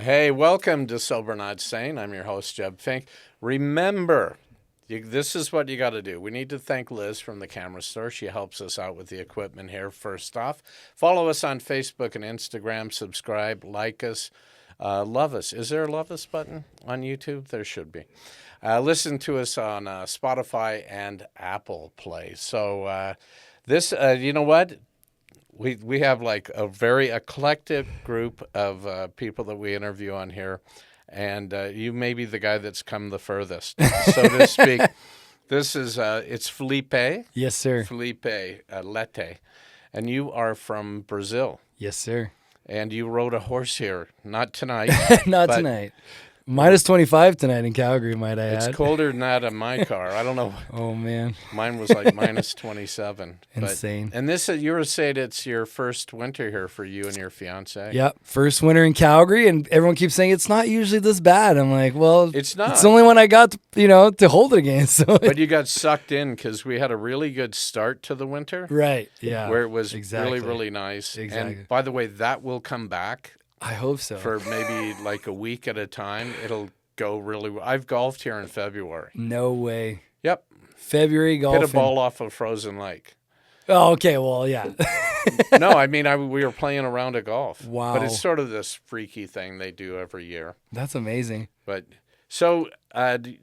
Hey, welcome to Sober Not Sane. I'm your host, Jebb Fink. Remember, this is what you got to do. We need to thank Liz from the camera store. She helps us out with the equipment here, first off. Follow us on Facebook and Instagram. Subscribe, like us, love us. Is there a love us button on YouTube? There should be. Listen to us on Spotify and Apple Play. So you know what? We have like a very eclectic group of people that we interview on here, and you may be the guy that's come the furthest, so to speak. This is it's Filipe. Yes, sir. Filipe Lete, and you are from Brazil. Yes, sir. And you rode a horse here, not tonight. Not tonight. Minus 25 tonight in Calgary, might I add. It's colder than that in my car. I don't know. Oh, man. Mine was like minus 27. Insane. And this, you were saying it's your first winter here for you and your fiance. Yep. First winter in Calgary, and everyone keeps saying it's not usually this bad. I'm like, well, it's not. It's the only one I got, to hold it against. So. But you got sucked in because we had a really good start to the winter. Right. Yeah. Where it was really, really nice. Exactly. And by the way, that will come back. I hope so. For maybe like a week at a time. It'll go really well. I've golfed here in February. No way. Yep. February golfing. Hit a ball off a frozen lake. Oh, okay. Well, yeah. No, I mean, we were playing a round of golf. Wow. But it's sort of this freaky thing they do every year. That's amazing. But so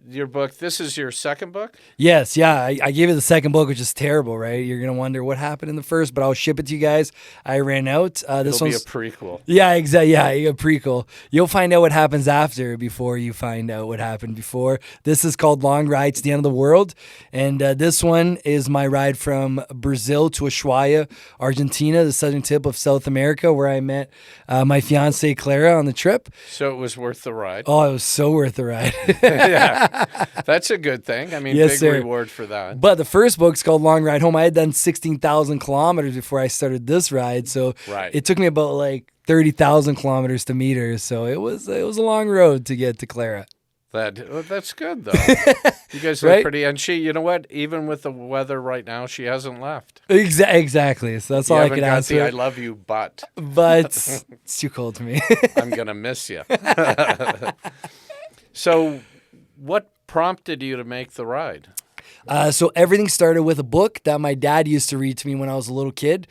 your book, this is your second book? Yes, yeah. I gave you the second book, which is terrible, right? You're going to wonder what happened in the first, but I'll ship it to you guys. I ran out. This It'll be a prequel. Yeah, exactly. Yeah, a prequel. You'll find out what happens after before you find out what happened before. This is called Long Ride to the End of the World. And this one is my ride from Brazil to Ushuaia, Argentina, the southern tip of South America, where I met my fiancée, Clara, on the trip. So it was worth the ride? Oh, it was so worth the ride. Yeah, that's a good thing. I mean, yes, big sir. reward for that. But the first book's called Long Ride Home. I had done 16,000 kilometers before I started this ride, so It took me about like 30,000 kilometers to meet her. So it was a long road to get to Clara. That's good though. You guys look pretty, and she, you know what? Even with the weather right now, she hasn't left. Exactly. So that's all I can ask. I love you, but it's too cold to me. I'm gonna miss you. So, what prompted you to make the ride? So everything started with a book that my dad used to read to me when I was a little kid.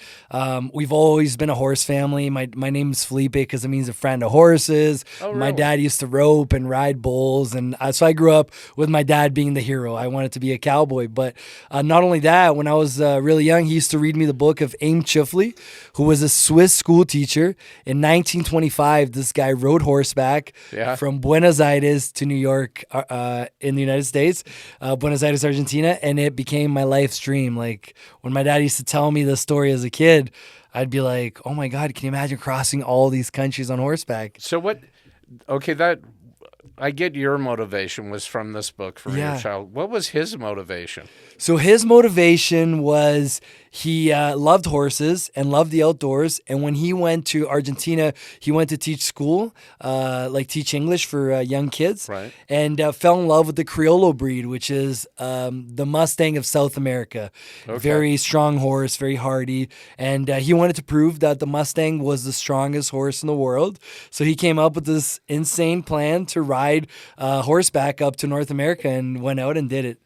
We've always been a horse family. My name's Filipe because it means a friend of horses. Oh, really? My dad used to rope and ride bulls. And so I grew up with my dad being the hero. I wanted to be a cowboy. But not only that, when I was really young, he used to read me the book of Aim Chifley, who was a Swiss school teacher. In 1925, this guy rode horseback from Buenos Aires to New York in the United States, Buenos Aires, Argentina. And it became my life's dream. Like when my dad used to tell me the story as a kid, I'd be like, oh my God, can you imagine crossing all these countries on horseback? So I get your motivation was from this book for your child. What was his motivation? So his motivation was he loved horses and loved the outdoors. And when he went to Argentina, he went to teach school, teach English for young kids. Right. And fell in love with the Criollo breed, which is the Mustang of South America. Okay. Very strong horse, very hardy. And he wanted to prove that the Mustang was the strongest horse in the world. So he came up with this insane plan to ride horseback up to North America and went out and did it.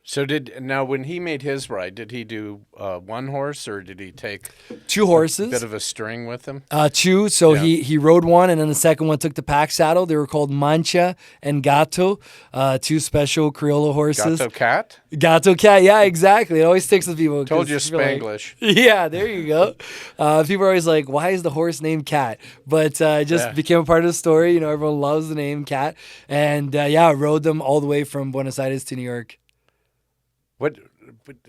So when he made his ride, did he do one horse or did he take two horses? A bit of a string with him? Two. So he rode one, and then the second one took the pack saddle. They were called Mancha and Gato, two special Criollo horses. Gato cat? Gato cat, yeah, exactly. It always sticks with people. Told you Spanglish. Like, yeah, there you go. People are always like, why is the horse named Cat? But it just became a part of the story. Everyone loves the name Cat. And rode them all the way from Buenos Aires to New York. What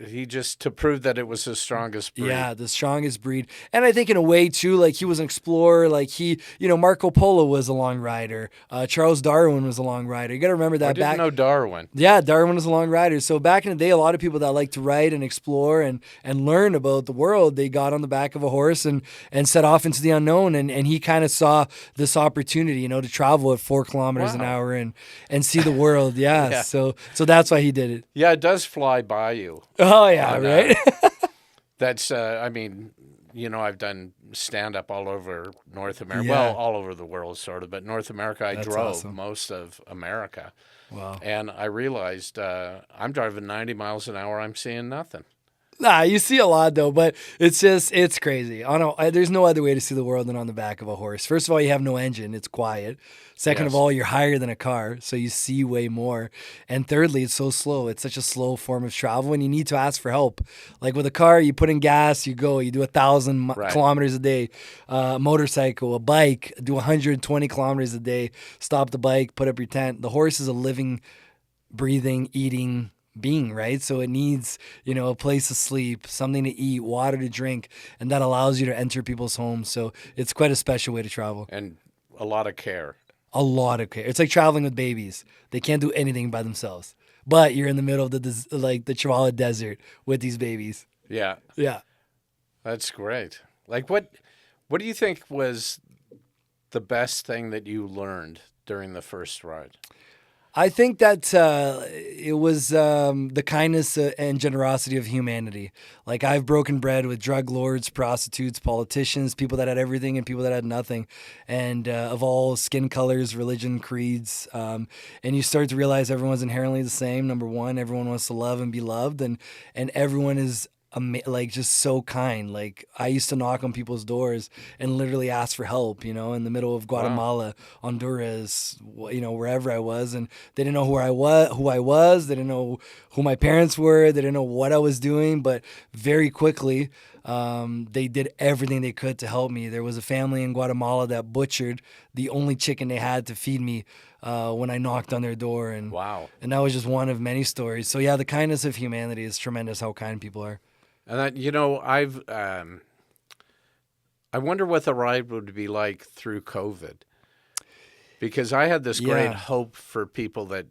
he just to prove that it was the strongest breed. Yeah, the strongest breed. And I think in a way too, like he was an explorer, like Marco Polo was a long rider. Charles Darwin was a long rider. You got to remember that. I didn't know Darwin. Yeah, Darwin was a long rider. So back in the day, a lot of people that like to ride and explore and learn about the world, they got on the back of a horse and set off into the unknown. And he kind of saw this opportunity, to travel at 4 kilometers an hour and see the world. Yeah. So that's why he did it. Yeah, it does fly by you. Oh, yeah, right? That's, I've done stand up all over North America. Yeah. Well, all over the world, sort of. But North America, I That's drove awesome. most of America. Wow. And I realized I'm driving 90 miles an hour. I'm seeing nothing. Nah, you see a lot though, but it's crazy. There's no other way to see the world than on the back of a horse. First of all, you have no engine; it's quiet. Second of Yes. all, you're higher than a car, so you see way more. And thirdly, it's so slow. It's such a slow form of travel, and you need to ask for help. Like with a car, you put in gas, you go, you do 1,000 Right. kilometers a day. Motorcycle, a bike, do 120 kilometers a day. Stop the bike, put up your tent. The horse is a living, breathing, eating being, right? So it needs, a place to sleep, something to eat, water to drink, and that allows you to enter people's homes. So it's quite a special way to travel. And a lot of care. A lot of care. It's like traveling with babies. They can't do anything by themselves. But you're in the middle of the Chihuahua Desert with these babies. Yeah. Yeah. That's great. Like what do you think was the best thing that you learned during the first ride? I think that it was the kindness and generosity of humanity. Like I've broken bread with drug lords, prostitutes, politicians, people that had everything and people that had nothing, and of all skin colors, religion, creeds. And you start to realize everyone's inherently the same. Number one, everyone wants to love and be loved, and everyone is just so kind. Like I used to knock on people's doors and literally ask for help, in the middle of Guatemala, Honduras, wherever I was, and they didn't know who I was, they didn't know who my parents were, they didn't know what I was doing, but very quickly they did everything they could to help me. There was a family in Guatemala that butchered the only chicken they had to feed me when I knocked on their door, and Wow. and that was just one of many stories. So yeah, the kindness of humanity is tremendous. How kind people are. And that, I wonder what the ride would be like through COVID, because I had this great Yeah. hope for people that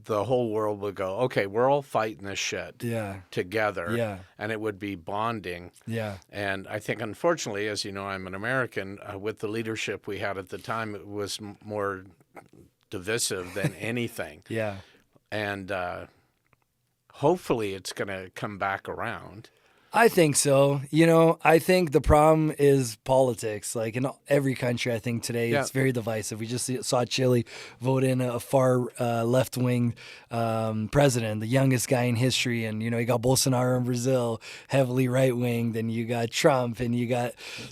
the whole world would go, okay, we're all fighting this shit Yeah. together, Yeah. and it would be bonding. Yeah. And I think, unfortunately, as you know, I'm an American. With the leadership we had at the time, it was more divisive than anything. Yeah. And hopefully it's going to come back around. I think so. I think the problem is politics. Like in every country, I think today Yeah. it's very divisive. We just saw Chile vote in a far left-wing president, the youngest guy in history. And, you got Bolsonaro in Brazil, heavily right-winged. And you got Trump.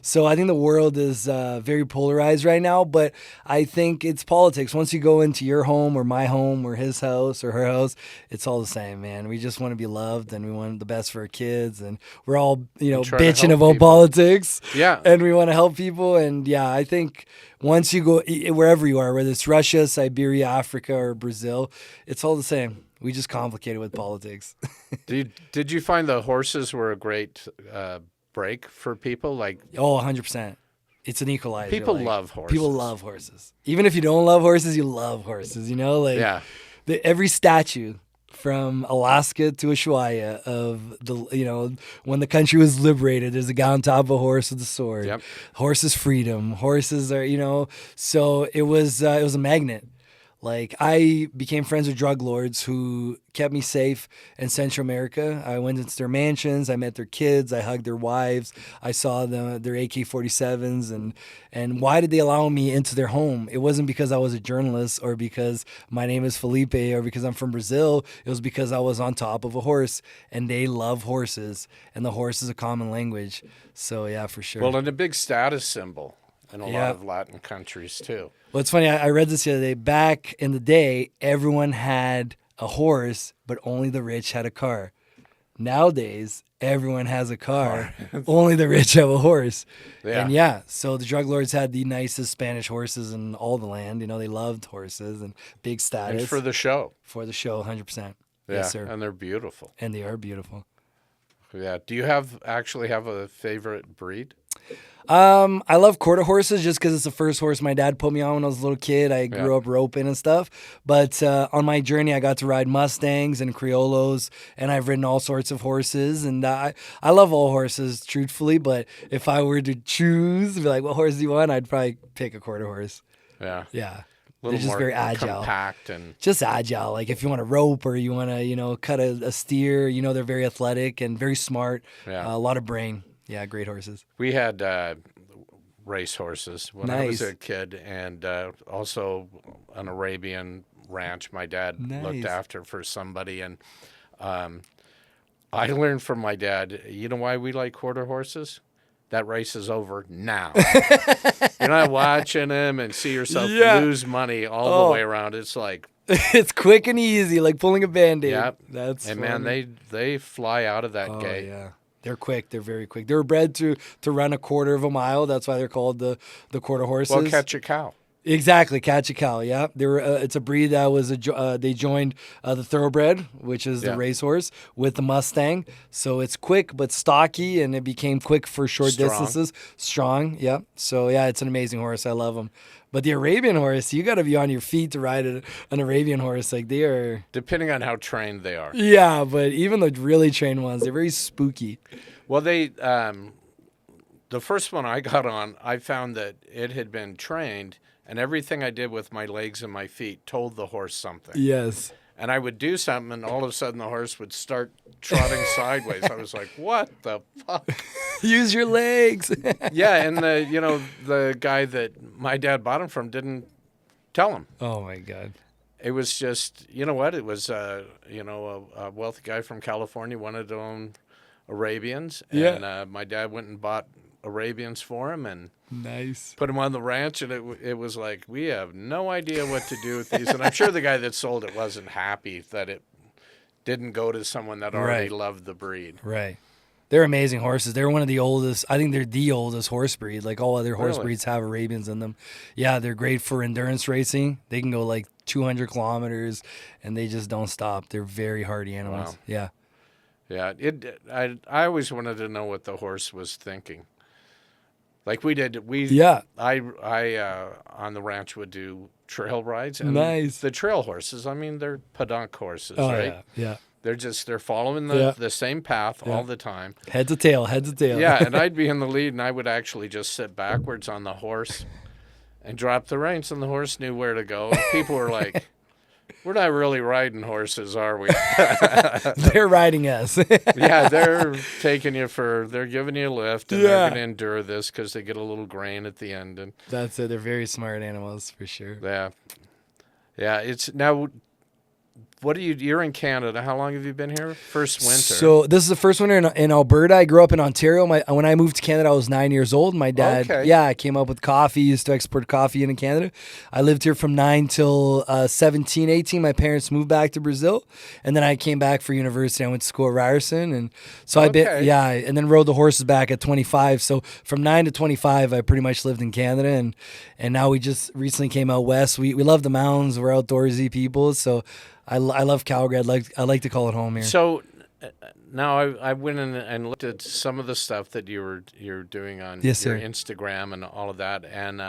So I think the world is very polarized right now. But I think it's politics. Once you go into your home or my home or his house or her house, it's all the same, man. We just want to be loved and we want the best for our kids. And we're all, try to bitching help about people. politics. Yeah. And we want to help people. And yeah, I think once you go wherever you are, whether it's Russia, Siberia, Africa, or Brazil, it's all the same. We just complicate it with politics. Did you find the horses were a great break for people? Like, Oh, 100%. It's an equalizer. people like, love horses. People love horses. Even if you don't love horses, you love horses. Yeah. Every statue from Alaska to Ushuaia of when the country was liberated, there's a guy on top of a horse with a sword. Yep. Horses freedom. Horses are, so it was a magnet. Like I became friends with drug lords who kept me safe in Central America. I went into their mansions. I met their kids. I hugged their wives. I saw their AK-47s. And why did they allow me into their home? It wasn't because I was a journalist or because my name is Filipe or because I'm from Brazil. It was because I was on top of a horse and they love horses and the horse is a common language. So yeah, for sure. Well, and a big status symbol in a Yeah. lot of Latin countries too. Well, it's funny. I read this the other day. Back in the day, everyone had a horse, but only the rich had a car. Nowadays, everyone has a car. Only the rich have a horse. Yeah. And yeah, so the drug lords had the nicest Spanish horses in all the land. They loved horses and big status. And for the show. For the show, 100%. Yeah. Yes, sir. And they're beautiful. And they are beautiful. Yeah. Do you actually have a favorite breed? I love quarter horses just because it's the first horse my dad put me on when I was a little kid. I grew up roping and stuff. But on my journey, I got to ride Mustangs and Criollos, and I've ridden all sorts of horses. And I love all horses, truthfully. But if I were to choose, be like, what horse do you want? I'd probably pick a quarter horse. Yeah. Yeah. A little They're just more very agile. compact and Just agile. Like if you want to rope or you want to, cut a steer, they're very athletic and very smart. Yeah. A lot of brain. Yeah, great horses. We had race horses when I was Nice. a kid, and also an Arabian ranch my dad looked Nice. after for somebody. And I learned from my dad, you know why we like quarter horses? That race is over now. You're not watching them and see yourself Yeah. lose money all the way around. It's like, It's quick and easy, like pulling a Band-Aid. yep. That's And funny. man, they fly out of that Oh, gate. yeah. They're quick. They're very quick. They were bred to run a quarter of a mile. That's why they're called the quarter horses. Well, catch a cow. Exactly, catch a cow. Yeah, they were. It's a breed that was they joined the thoroughbred, which is the Yeah. racehorse, with the Mustang. So it's quick but stocky, and it became quick for short Strong. distances. Strong. Yeah. So yeah, it's an amazing horse. I love them. But the Arabian horse, you got to be on your feet to ride an Arabian horse. Like they are. Depending on how trained they are. Yeah, but even the really trained ones, they're very spooky. Well, they the first one I got on, I found that it had been trained, and everything I did with my legs and my feet told the horse something. Yes. And I would do something, and all of a sudden the horse would start trotting sideways. I was like, "What the fuck?" Use your legs. Yeah, and the guy that my dad bought him from didn't tell him. Oh my God. It was just, you know what? It was, a wealthy guy from California wanted to own Arabians, and my dad went and bought Arabians for him and Nice. put him on the ranch, and it was like, we have no idea what to do with these. And I'm sure the guy that sold it wasn't happy that it didn't go to someone that already Right. loved the breed. Right. They're amazing horses. They're one of the oldest. I think they're the oldest horse breed. Like all other horse Really? breeds have Arabians in them. Yeah, they're great for endurance racing. They can go like 200 kilometers, and they just don't stop. They're very hardy animals. Wow. Yeah. Yeah, I always wanted to know what the horse was thinking. Like we did, I on the ranch would do trail rides. And Nice. The trail horses, I mean, they're pedunk horses, Oh right? yeah. They're following Yeah. the same path all the time. Head to tail. Head to tail. Yeah, and I'd be in the lead, and I would actually just sit backwards on the horse and drop the reins, and the horse knew where to go. And people were like, "We're not really riding horses, are we?" They're riding us. Yeah, they're giving you a lift, and Yeah. they're going to endure this because they get a little grain at the end. And That's it. They're very smart animals for sure. yeah, it's now. What you're in Canada. How long have you been here? First winter. So this is the first winter in Alberta. I grew up in Ontario. When I moved to Canada, I was 9 years old. My dad, Okay. I came up with coffee, used to export coffee into Canada. I lived here from 9 till 17, 18. My parents moved back to Brazil. And then I came back for university. I went to school at Ryerson. And so Okay. and then rode the horses back at 25. So from 9 to 25, I pretty much lived in Canada. And now we just recently came out west. We love the mountains. We're outdoorsy people. So I love Calgary. I like to call it home here. So now I went in and looked at some of the stuff that you're doing on Yes, your sir. Instagram and all of that, and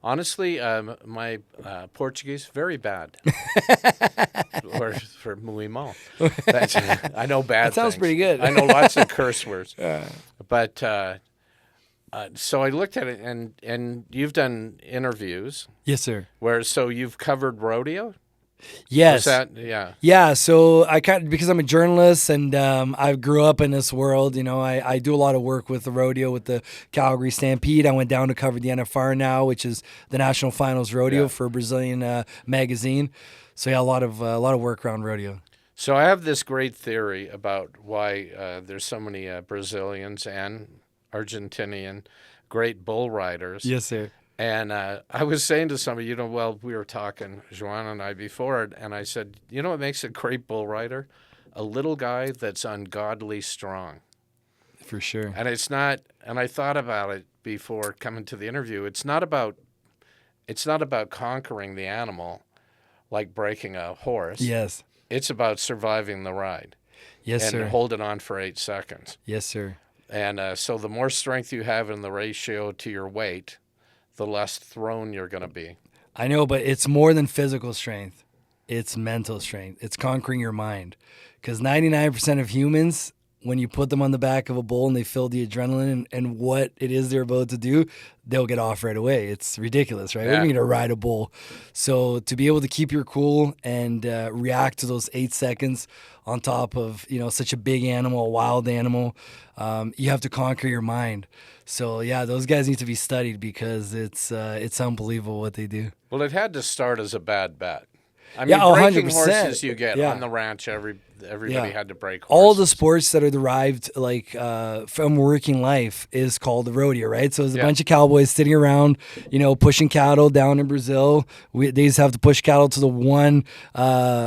honestly, my Portuguese very bad, or for muy mal. I know bad. That sounds things. pretty good. I know lots of curse words, but so I looked at it, and you've done interviews Yes, sir. so you've covered rodeo. Yes. Yeah. Yeah, so because I'm a journalist and I grew up in this world, I do a lot of work with the rodeo, with the Calgary Stampede. I went down to cover the NFR now, which is the National Finals Rodeo for a Brazilian magazine. So yeah, a lot of work around rodeo. So I have this great theory about why there's so many Brazilians and Argentinian great bull riders. Yes, sir. And I was saying to somebody, we were talking, Joanna and I, before, and I said, what makes a great bull rider? A little guy that's ungodly strong. For sure. And it's not, and I thought about it before coming to the interview, it's not about conquering the animal like breaking a horse. Yes. It's about surviving the ride. Yes, and sir. holding on for 8 seconds. Yes, sir. And so the more strength you have in the ratio to your weight, the less thrown you're going to be. I know, but it's more than physical strength. It's mental strength. It's conquering your mind. Because 99% of humans when you put them on the back of a bull and they feel the adrenaline and what it is they're about to do, they'll get off right away. It's ridiculous, right? What do you mean to ride a bull? So to be able to keep your cool and react to those 8 seconds on top of, such a big animal, a wild animal, you have to conquer your mind. So yeah, those guys need to be studied because it's unbelievable what they do. Well, it had to start as a bad bet. I mean, Yeah, breaking 100%. horses you get Yeah. on the ranch. Everybody had to break horses. All the sports that are derived from working life is called the rodeo, right? So there's a bunch of cowboys sitting around, pushing cattle down in Brazil. They used to have to push cattle to the one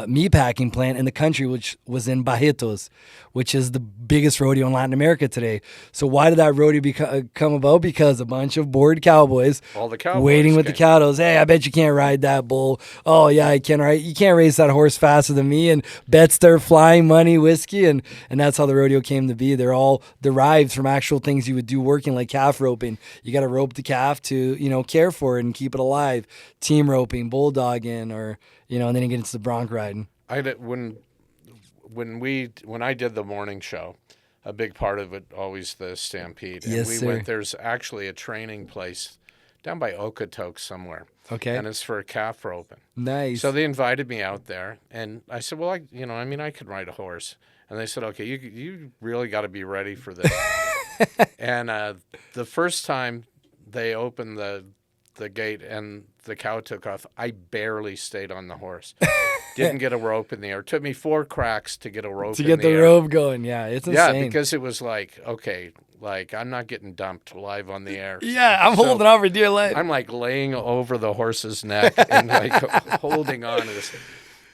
meat packing plant in the country, which was in Barretos, which is the biggest rodeo in Latin America today. So why did that rodeo come about? Because a bunch of bored cowboys, all the cowboys waiting with the cattle. Hey, I bet you can't ride that bull. Oh yeah, I can ride. You can't race that horse faster than me. And bets start flying, money, whiskey, and that's how the rodeo came to be. They're all derived from actual things you would do working, like calf roping. You got to rope the calf to care for it and keep it alive. Team roping, bulldogging, or and then you get into the bronc riding. When I did the morning show, a big part of it always the Stampede. Yes, and sir. went. There's actually a training place down by Okotoks somewhere. Okay. And it's for calf roping. Nice. So they invited me out there, and I said, "Well, I could ride a horse." And they said, "Okay, you really got to be ready for this." And the first time they opened the gate and the cow took off, I barely stayed on the horse. Didn't get a rope in the air. It took me 4 cracks to get a rope in the air. To get the rope going, yeah, it's insane. Yeah, because it was like, okay, I'm not getting dumped live on the air. Yeah, I'm holding on for dear life. I'm like laying over the horse's neck and like holding on as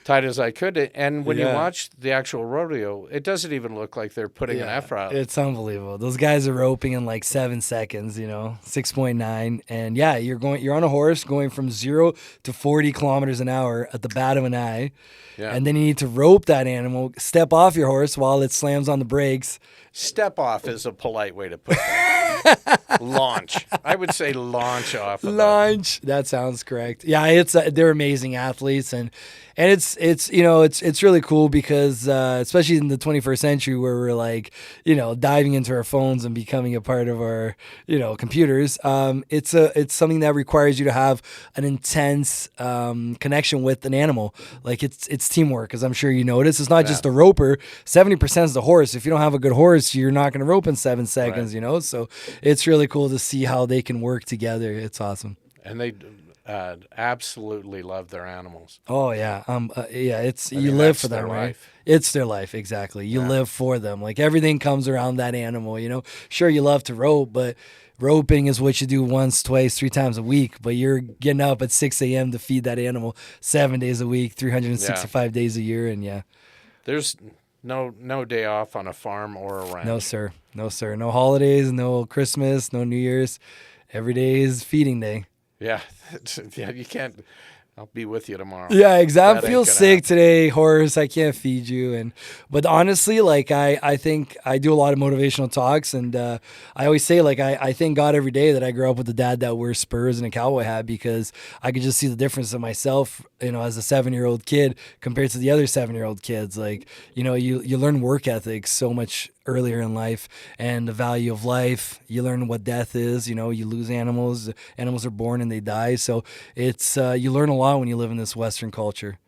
tight as I could. And when you watch the actual rodeo, it doesn't even look like they're putting an effort out. It's unbelievable. Those guys are roping in like 7 seconds, 6.9. And yeah, you're on a horse going from 0 to 40 kilometers an hour at the bat of an eye. Yeah. And then you need to rope that animal, step off your horse while it slams on the brakes. Step off is a polite way to put that. Launch. I would say launch off. Launch. That sounds correct. Yeah, they're amazing athletes, and it's really cool because especially in the 21st century where we're like diving into our phones and becoming a part of our computers. It's something that requires you to have an intense connection with an animal. Like it's teamwork, as I'm sure you notice. It's not just the roper. 70% is the horse. If you don't have a good horse, you're not going to rope in 7 seconds. Right. So it's really cool to see how they can work together. It's awesome. And they absolutely love their animals. Oh yeah, you live for them, right? Life. It's their life, exactly. You live for them. Like everything comes around that animal. Sure, you love to rope, but roping is what you do once, twice, 3 times a week. But you're getting up at 6 a.m. to feed that animal 7 days a week, 365 days a year, and there's no day off on a farm or a ranch. No sir, no holidays, no Christmas, no New Year's. Every day is feeding day. Yeah, you can't. I'll be with you tomorrow. Yeah, exactly. I feel sick today, horse. I can't feed you. But honestly, like I think I do a lot of motivational talks, and I always say I thank God every day that I grew up with a dad that wears spurs and a cowboy hat because I could just see the difference in myself, as a 7-year-old kid compared to the other 7-year-old kids. Like you learn work ethic so much earlier in life and the value of life. You learn what death is. You lose animals. Animals are born and they die. So it's you learn a lot when you live in this Western culture.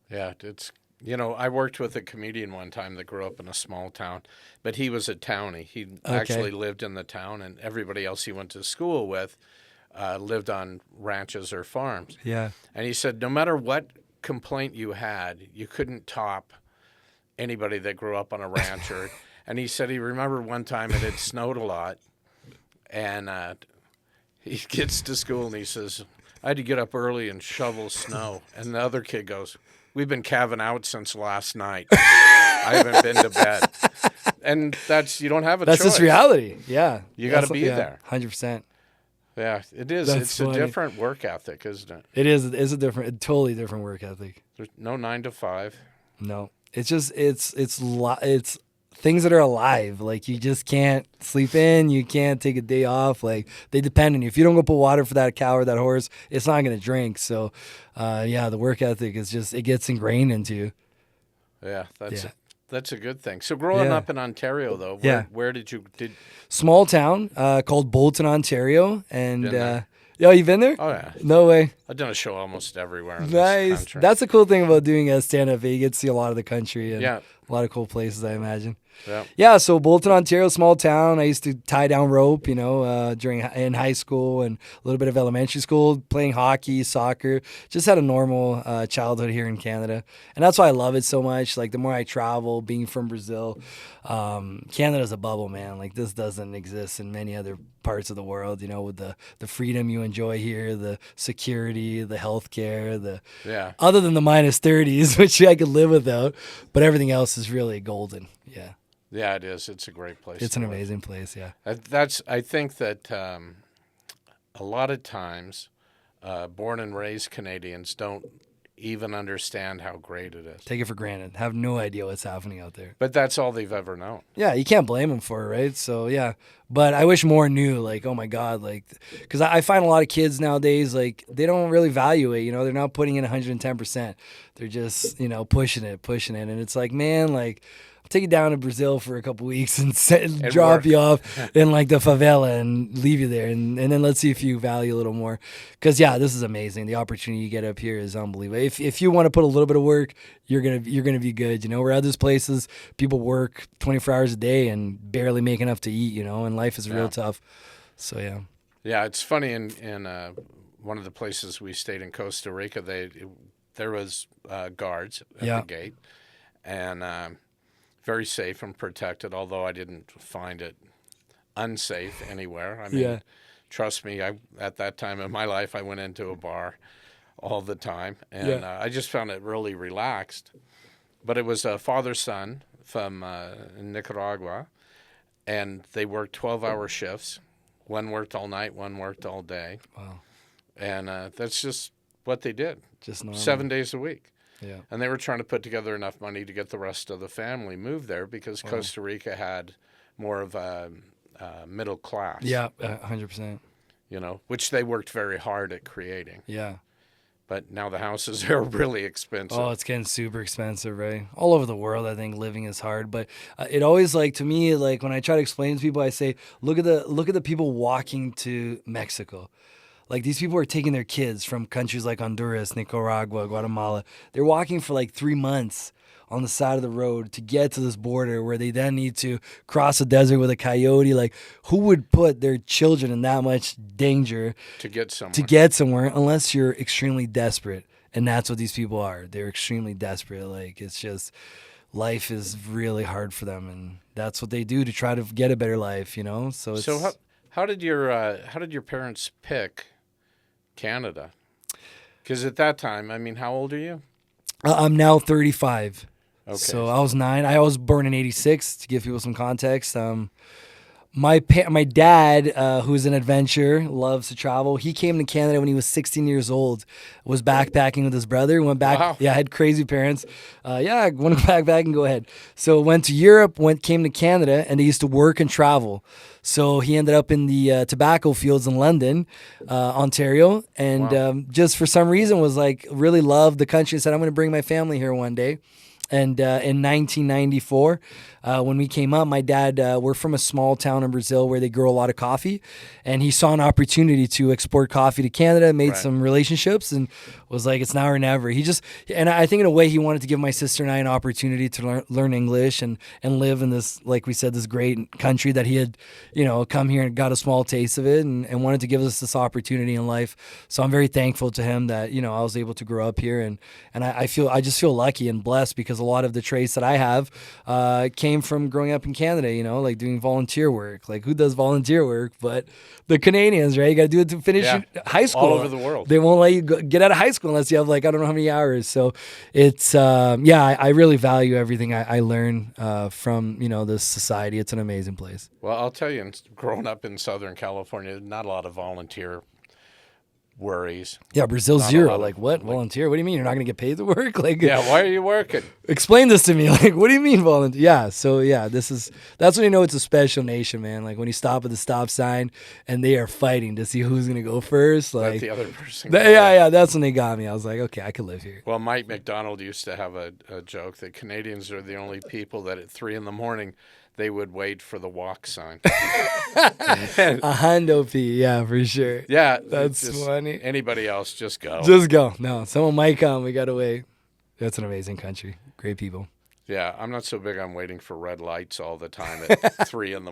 Yeah, it's I worked with a comedian one time that grew up in a small town, but he was a townie. He actually lived in the town, and everybody else he went to school with lived on ranches or farms. Yeah, and he said no matter what complaint you had, you couldn't top anybody that grew up on a ranch or. And he said he remembered one time it had snowed a lot, and he gets to school and he says, I had to get up early and shovel snow. And the other kid goes, we've been calving out since last night. I haven't been to bed. And you don't have a choice. That's just reality. Yeah. You got to be there. 100%. Yeah, it is. It's funny. A different work ethic, isn't it? It is. It's a totally different work ethic. There's no 9 to 5. No. It's just, it's things that are alive. Like you just can't sleep in. You can't take a day off. Like they depend on you. If you don't go put water for that cow or that horse, it's not going to drink. So, the work ethic is just, it gets ingrained into you. Yeah, That's a good thing. So growing Yeah. up in Ontario, though, Yeah. where did you Small town called Bolton, Ontario, and Been there. yeah, you been there? Oh yeah, No way. I've done a show almost everywhere in this Nice. country. That's the cool thing about doing a stand-up. You get to see a lot of the country and Yeah. a lot of cool places, I imagine. Yeah. Yeah, so Bolton, Ontario, small town. I used to tie down rope, in high school and a little bit of elementary school, playing hockey, soccer. Just had a normal childhood here in Canada, and that's why I love it so much. Like the more I travel, being from Brazil, Canada's a bubble, man. Like this doesn't exist in many other parts of the world. With the freedom you enjoy here, the security, the healthcare, Yeah. other than the -30s, which I could live without, but everything else is really golden. Yeah. Yeah, it is. It's a great place. It's to an live. amazing place, yeah. I think that a lot of times, born and raised Canadians don't even understand how great it is. Take it for granted. Have no idea what's happening out there. But that's all they've ever known. Yeah, you can't blame them for it, right? So, yeah. But I wish more knew, like, oh my God, like, because I find a lot of kids nowadays, like, they don't really value it, they're not putting in 110%. They're just, pushing it. And it's like, man, like, take you down to Brazil for a couple weeks and drop work. you off in like the favela and leave you there, and then let's see if you value a little more. Because yeah, this is amazing. The opportunity you get up here is unbelievable. If you want to put a little bit of work, you're gonna be good. Where other places people work 24 hours a day and barely make enough to eat. And life is real tough. So yeah. Yeah, it's funny. In one of the places we stayed in Costa Rica, there was guards at the gate, and very safe and protected, although I didn't find it unsafe anywhere. I mean, trust me, at that time in my life, I went into a bar all the time, and I just found it really relaxed. But it was a father-son from Nicaragua, and they worked 12-hour shifts. One worked all night, one worked all day. Wow. And that's just what they did. Just normal. 7 days a week. Yeah. And they were trying to put together enough money to get the rest of the family moved there because Costa Rica had more of a middle class. Yeah, 100%. Which they worked very hard at creating. Yeah. But now the houses are really expensive. Oh, it's getting super expensive, right? All over the world, I think living is hard. But it always, like, to me, like when I try to explain to people, I say, look at the people walking to Mexico. Like these people are taking their kids from countries like Honduras, Nicaragua, Guatemala. They're walking for like 3 months on the side of the road to get to this border where they then need to cross a desert with a coyote. Like, who would put their children in that much danger to get somewhere unless you're extremely desperate? And that's what these people are. They're extremely desperate. Like, it's just, life is really hard for them, and that's what they do to try to get a better life, So it's, how did your parents pick Canada? Because at that time, I mean, how old are you? I'm now 35. Okay. So I was 9. I was born in 86, to give people some context. My dad, who's an adventurer, loves to travel. He came to Canada when he was 16 years old, was backpacking with his brother, went back. Wow. Yeah, had crazy parents. Want to backpack and go ahead. So went to Europe, came to Canada, and they used to work and travel. So he ended up in the tobacco fields in London, Ontario, and just for some reason was like really loved the country and said, I'm going to bring my family here one day. And in 1994, when we came up, my dad, we're from a small town in Brazil where they grow a lot of coffee, and he saw an opportunity to export coffee to Canada, made some relationships, and was like, it's now or never. And I think in a way he wanted to give my sister and I an opportunity to learn English and live in this, like we said, this great country that he had, come here and got a small taste of it, and wanted to give us this opportunity in life. So I'm very thankful to him that, I was able to grow up here, and I just feel lucky and blessed because a lot of the traits that I have came from growing up in Canada, like doing volunteer work. Like, who does volunteer work but the Canadians, right? You got to do it to finish high school. All over the world. They won't let you get out of high school unless you have, like, I don't know how many hours. So it's, I really value everything I learn from, this society. It's an amazing place. Well, I'll tell you, growing up in Southern California, not a lot of volunteer worries. Yeah, Brazil Not a zero. lot of, Like what? Volunteer? What do you mean you're not going to get paid to work? Like Yeah, why are you working? explain this to me. Like what do you mean volunteer? Yeah, so yeah, that's when you know it's a special nation, man. Like when you stop at the stop sign and they are fighting to see who's going to go first. Let Like the other person. yeah, that's when they got me. I was like, okay, I could live here. Well, Mike McDonald used to have a joke that Canadians are the only people that at 3 a.m. they would wait for the walk sign. A hundo P, yeah, for sure. Yeah, That's just funny. Anybody else, just go. Just go. No, someone might come. We got to wait. That's an amazing country. Great people. Yeah, I'm not so big on waiting for red lights all the time at 3 a.m.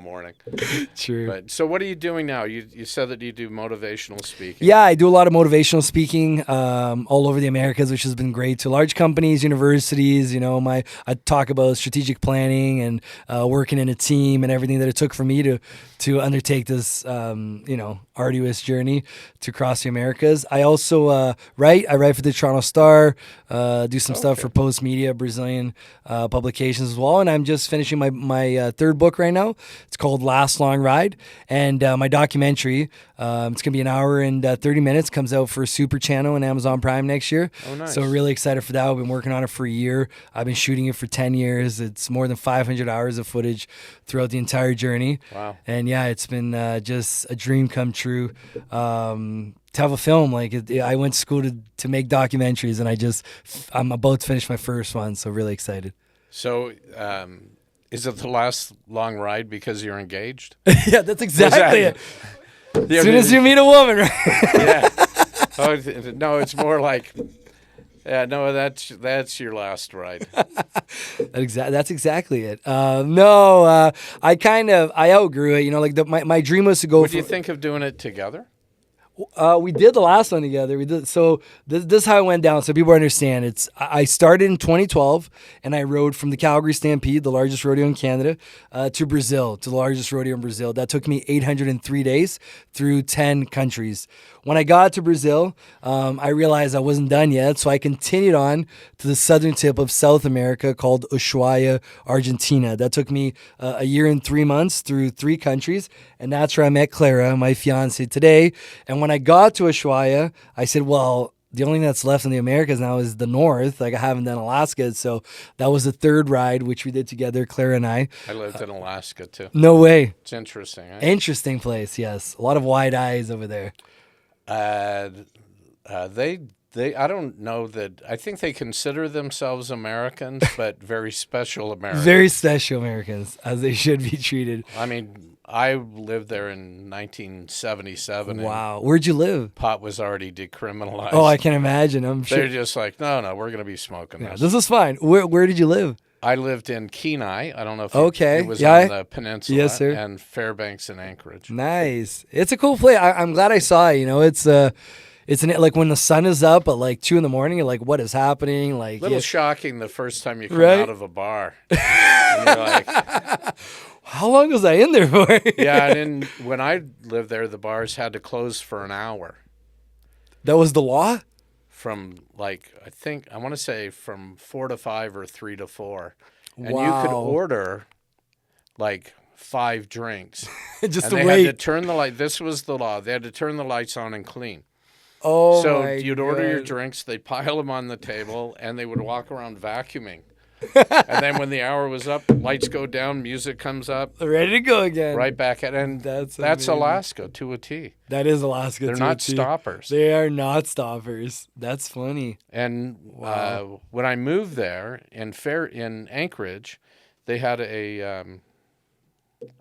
True. But so what are you doing now? You said that you do motivational speaking. Yeah, I do a lot of motivational speaking all over the Americas, which has been great to large companies, universities. You know, I talk about strategic planning and working in a team and everything that it took for me to undertake this arduous journey to cross the Americas. I also write. I write for the Toronto Star. Do some stuff for Post Media, Brazilian publications as well. And I'm just finishing my third book right now. It's called Last Long Ride. And my documentary, it's going to be an hour and 30 minutes, comes out for Super Channel and Amazon Prime next year. Oh, nice. So really excited for that. I've been working on it for a year. I've been shooting it for 10 years. It's more than 500 hours of footage throughout the entire journey. Wow. And yeah, it's been just a dream come true. To have a film, I went to school to make documentaries, and I'm about to finish my first one, so really excited. So, is it the last long ride because you're engaged? Yeah, that's exactly it. Yeah, as soon as you meet a woman, right? Yeah. Oh, no, it's more like, yeah, no, that's your last ride. That's exactly it. I outgrew it. You know, like my dream was to go. Would you think of doing it together? We did the last one together. We did so. This is how it went down, so people understand. I started in 2012, and I rode from the Calgary Stampede, the largest rodeo in Canada, to Brazil, to the largest rodeo in Brazil. That took me 803 days through 10 countries. When I got to Brazil, I realized I wasn't done yet, so I continued on to the southern tip of South America called Ushuaia, Argentina. That took me a year and 3 months through 3 countries, and that's where I met Clara, my fiance today. And when I got to Ushuaia, I said, well, the only thing that's left in the Americas now is the north. Like I haven't done Alaska, so that was the third ride, which we did together, Clara and I. I lived in Alaska too. No way. It's interesting. Eh? Interesting place, yes. A lot of wide eyes over there. I don't know that. I think they consider themselves Americans, but very special Americans. Very special Americans, as they should be treated. I mean, I lived there in 1977. Wow. Where'd you live? Pot was already decriminalized. Oh, I can imagine. I'm sure. They're just like, no, we're going to be smoking this. This is fine. Where did you live? I lived in Kenai. I don't know if it was on the peninsula. Yes, sir. And Fairbanks and Anchorage. Nice. It's a cool place. I'm glad I saw it. You know, it's like when the sun is up at like 2 a.m, you're like, what is happening? Like, little shocking the first time you come out of a bar. And you're like, how long was I in there for? Yeah, and then when I lived there, the bars had to close for an hour. That was the law? From I want to say from 4 to 5 or 3 to 4. And wow. you could order like 5 drinks. Just and to they wait. had to turn the light. This was the law. They had to turn the lights on and clean. Oh, so my you'd God. order your drinks, they'd pile them on the table, and they would walk around vacuuming. And then when the hour was up, lights go down, music comes up. Ready to go again. Right back at it. And that's Alaska to a T. That is Alaska They're to a not T. stoppers. They are not stoppers. That's funny. And when I moved there in Anchorage, they had a,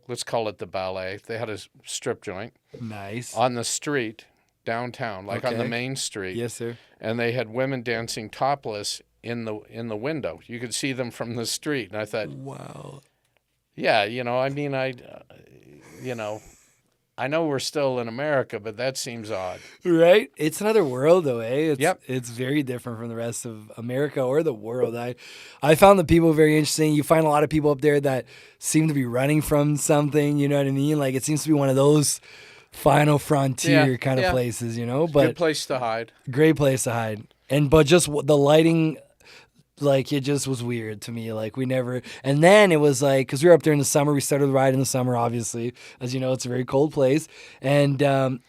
let's call it the ballet. They had a strip joint. Nice. On the street downtown, on the main street. Yes, sir. And they had women dancing topless in the window. You could see them from the street. And I thought, wow. Yeah, I know we're still in America, but that seems odd. Right? It's another world, though, eh? Yep. It's very different from the rest of America or the world. I found the people very interesting. You find a lot of people up there that seem to be running from something, you know what I mean? Like, it seems to be one of those final frontier kind of places, you know? But good place to hide. Great place to hide. But just the lighting Like, it just was weird to me. Like, we never, and then it was like, because we were up there in the summer, we started the ride in the summer, obviously. As you know, it's a very cold place. And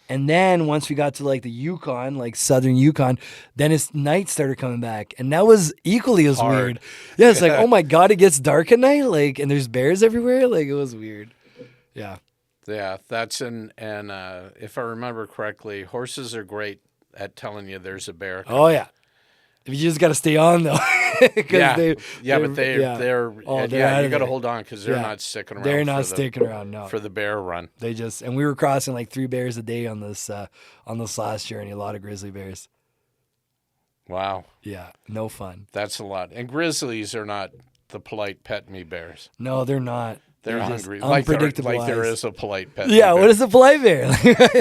then once we got to like the Yukon, like southern Yukon, then it's night started coming back. And that was equally as Hard. weird. Yeah, it's like, oh my God, it gets dark at night. Like, and there's bears everywhere. Like, it was weird. Yeah. Yeah, that's and if I remember correctly, horses are great at telling you there's a bear. Oh, yeah. You just got to stay on, though. Yeah, they're you got to hold on because they're not sticking around. They're not sticking around, no. For the bear run. They just, and we were crossing like 3 bears a day on this last journey. A lot of grizzly bears. Wow. Yeah, no fun. That's a lot. And grizzlies are not the polite pet me bears. No, they're not. They're just hungry. unpredictable Like there eyes. is a polite pet. Yeah, what is a polite bear?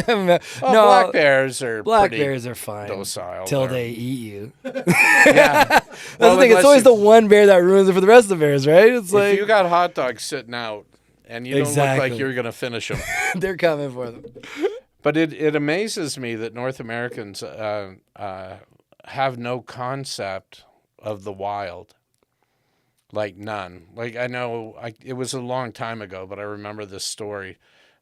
No, black bears are bears are fine docile till they eat you. Yeah. That's the thing. It's always the one bear that ruins it for the rest of the bears, right? It's like if you got hot dogs sitting out and you don't look like you're going to finish them, they're coming for them. But it amazes me that North Americans have no concept of the wild. Like none. Like I know it was a long time ago, but I remember this story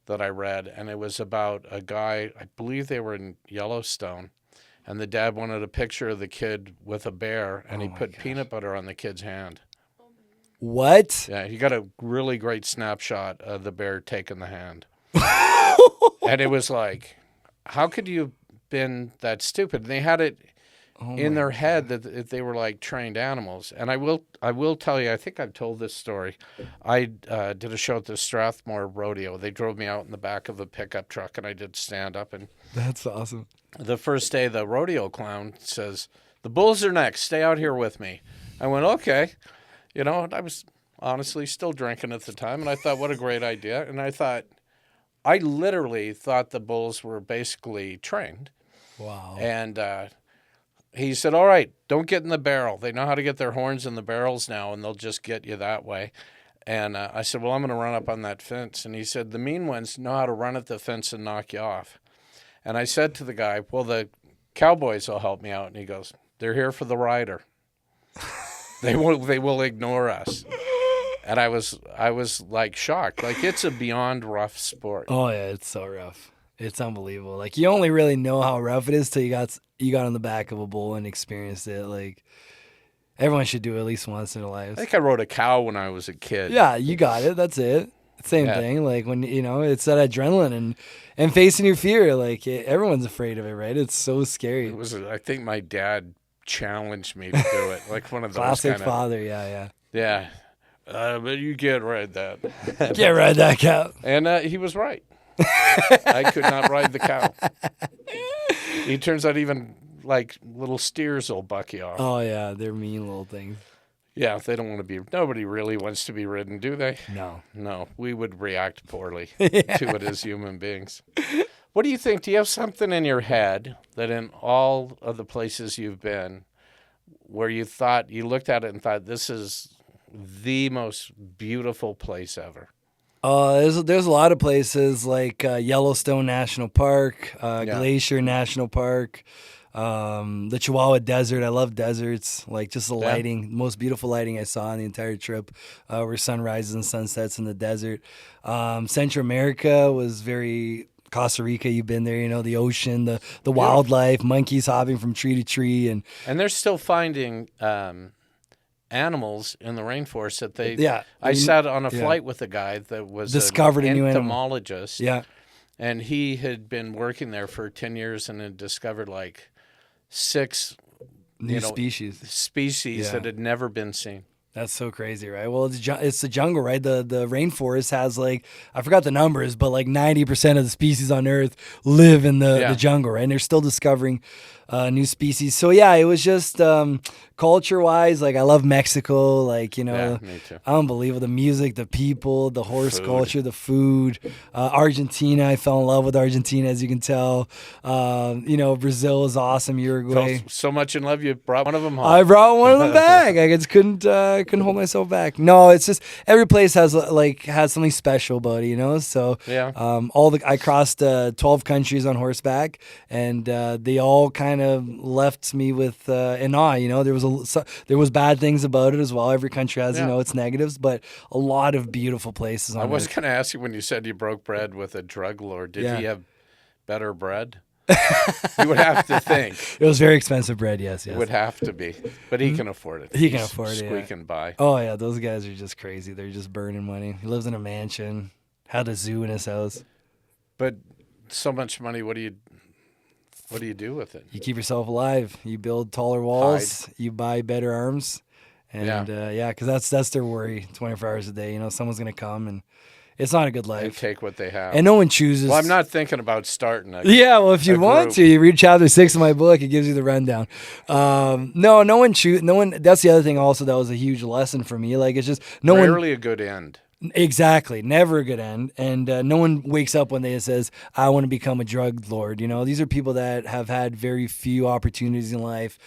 that I read, and it was about a guy, I believe they were in Yellowstone, and the dad wanted a picture of the kid with a bear, and he put peanut butter on the kid's hand. What? Yeah, he got a really great snapshot of the bear taking the hand. And it was like, how could you have been that stupid? And they had it in their head that they were like trained animals. And I will tell you, I think I've told this story. I did a show at the Strathmore Rodeo. They drove me out in the back of a pickup truck, and I did stand up. And that's awesome. The first day, the rodeo clown says, "The bulls are next. Stay out here with me." I went, okay. You know, I was honestly still drinking at the time, and I thought, what a great idea. And I literally thought the bulls were basically trained. Wow. And he said, all right, don't get in the barrel. They know how to get their horns in the barrels now, and they'll just get you that way. And I said, well, I'm going to run up on that fence. And he said, the mean ones know how to run at the fence and knock you off. And I said to the guy, well, the cowboys will help me out. And he goes, they're here for the rider. They will ignore us. And I was like shocked. Like, it's a beyond rough sport. Oh yeah, it's so rough. It's unbelievable. Like, you only really know how rough it is till you got on the back of a bull and experienced it. Like, everyone should do it at least once in their lives. I think I rode a cow when I was a kid. Yeah, you got it. That's it. Same thing. Like, when it's that adrenaline and facing your fear. Like, everyone's afraid of it, right? It's so scary. It was. I think my dad challenged me to do it. Like one of those classic father. Yeah. Yeah. But you can't ride that. Can't ride that cow. And he was right. I could not ride the cow. It turns out even like little steers will buck you off. Oh yeah, they're mean little things. Yeah, they don't want to be. Nobody really wants to be ridden, do they? No. We would react poorly to it as human beings. What do you think? Do you have something in your head that in all of the places you've been, where you looked at it and thought, this is the most beautiful place ever? There's a lot of places like Yellowstone National Park, Glacier National Park, the Chihuahua Desert. I love deserts. Like, just the lighting, most beautiful lighting I saw on the entire trip, where sunrises and sunsets in the desert. Central America was very. Costa Rica, you've been there, the ocean, the wildlife, monkeys hopping from tree to tree. And they're still finding animals in the rainforest that they... Yeah. I sat on a flight with a guy that was discovered an a new entomologist. Yeah. And he had been working there for 10 years and had discovered like 6 new species that had never been seen. That's so crazy, right? Well, it's the jungle, right? The rainforest has like, I forgot the numbers, but like 90% of the species on Earth live in the jungle, right? And they're still discovering new species. So yeah, it was just culture-wise, like I love Mexico, like, me too. Unbelievable. The music, the people, the horse culture, the food. Argentina, I fell in love with Argentina, as you can tell. Brazil is awesome. Uruguay. Felt so much in love, you brought one of them home. I brought one of them back. I just couldn't hold myself back. No, it's just every place has something special about it, So yeah. I crossed 12 countries on horseback, and they all kind kind of left me with in awe. You know, there was bad things about it as well. Every country has, you know, its negatives, but a lot of beautiful places on I was Earth. going to ask you when you said you broke bread with a drug lord, did he have better bread? You would have to think. It was very expensive bread, yes. It would have to be. But he can afford it. He can afford it, Squeaking by. Oh, yeah, those guys are just crazy. They're just burning money. He lives in a mansion, had a zoo in his house. But so much money, what do you do with it? You keep yourself alive. You build taller walls. You buy better arms. And, because that's their worry 24 hours a day. You know, someone's going to come, and it's not a good life. And take what they have. And no one chooses. Well, I'm not thinking about starting Yeah, well, if you want to, you read chapter 6 of my book. It gives you the rundown. No one that's the other thing also that was a huge lesson for me. Like, it's just rarely a good end. Exactly. Never a good end. And no one wakes up one day and says, I want to become a drug lord. You know, these are people that have had very few opportunities in life.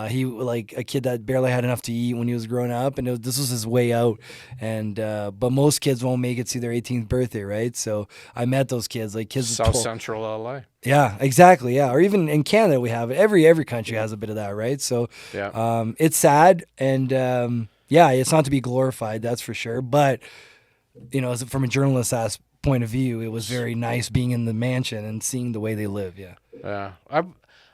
He, like a kid that barely had enough to eat when he was growing up, and this was his way out. And but most kids won't make it to their 18th birthday, right? So I met those kids, like kids. South Central LA. Yeah, exactly. Yeah, or even in Canada we have it. Every country has a bit of that, right? So it's sad, and it's not to be glorified, that's for sure. But you know, from a journalist's point of view, it was very nice being in the mansion and seeing the way they live. Yeah. Yeah.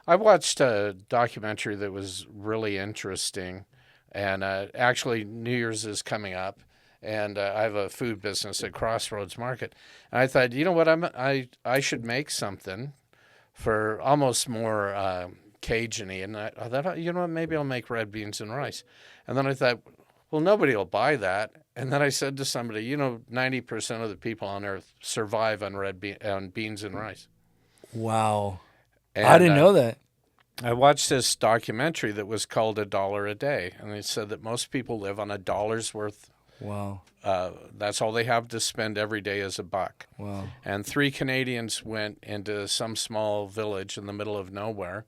I watched a documentary that was really interesting, and actually New Year's is coming up, and I have a food business at Crossroads Market, and I thought, you know what, I should make something for almost more Cajun-y, and I thought, you know what, maybe I'll make red beans and rice, and then I thought, well, nobody will buy that. And then I said to somebody, you know, 90% of the people on Earth survive on beans and rice. Wow. And I didn't know that. I watched this documentary that was called $1 a Day. And they said that most people live on $1 worth. Wow. That's all they have to spend every day is $1. Wow. And 3 Canadians went into some small village in the middle of nowhere.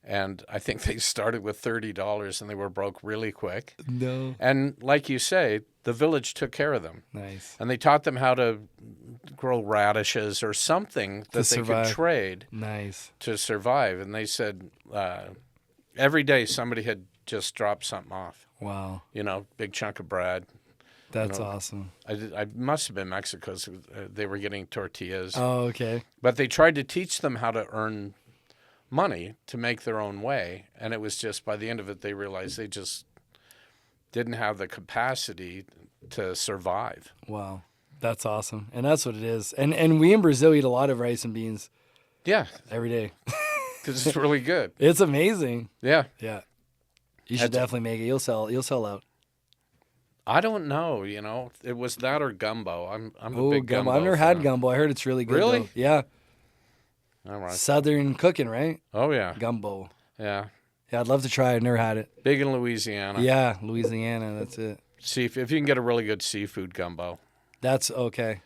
And I think they started with $30 and they were broke really quick. No. And like you say, the village took care of them. Nice. And they taught them how to grow radishes or something that they could trade. Nice. To survive. And they said every day somebody had just dropped something off. Wow. You know, big chunk of bread. That's awesome. I must have been Mexico, so they were getting tortillas. Oh, okay. But they tried to teach them how to earn money to make their own way, and it was just by the end of it they realized they just didn't have the capacity to survive. Wow, that's awesome. And that's what it is. And we in Brazil eat a lot of rice and beans. Yeah, every day. Because it's really good. It's amazing. Yeah. You should definitely make it. You'll sell out. I don't know, you know, it was that or gumbo. I'm a big gumbo. I've never had gumbo. I heard it's really good. Really? Though. Yeah. All right. Southern cooking, right? Oh, yeah. Gumbo. Yeah. Yeah, I'd love to try it. I've never had it. Big in Louisiana. Yeah, Louisiana. That's it. If you can get a really good seafood gumbo. That's okay.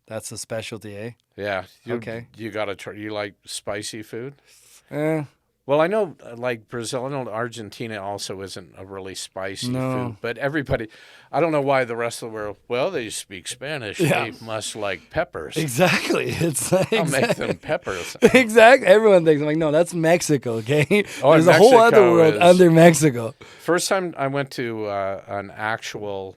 That's a specialty, eh? Yeah. Okay. You got to try. You like spicy food? Well, I know, like Brazil, I know Argentina also isn't a really spicy food, but everybody, I don't know why the rest of the world, well, they speak Spanish. Yeah. They must like peppers. Exactly. I'll make them peppers. Exactly. Everyone thinks, I'm like, no, that's Mexico, okay? Oh, there's a whole other world under Mexico. First time I went to an actual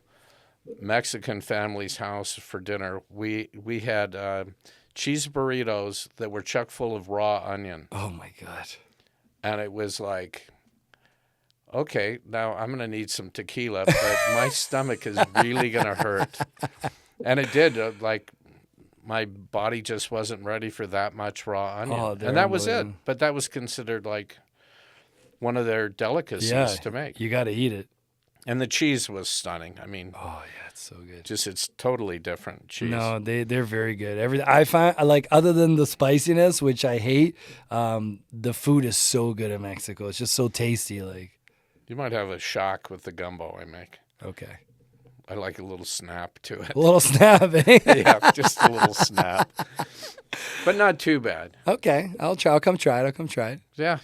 Mexican family's house for dinner, we had cheese burritos that were chock full of raw onion. Oh, my God. And it was like, okay, now I'm going to need some tequila, but my stomach is really going to hurt. And it did. Like, my body just wasn't ready for that much raw onion. Oh, and that was it. But that was considered like one of their delicacies to make. You got to eat it. And the cheese was stunning. I mean, oh yeah, it's so good. It's totally different cheese. No, they're very good. I find, like, other than the spiciness, which I hate, the food is so good in Mexico. It's just so tasty. Like, you might have a shock with the gumbo I make. Okay. I like a little snap to it. A little snap, eh? Yeah, just a little snap, but not too bad. Okay, I'll come try it. Yeah,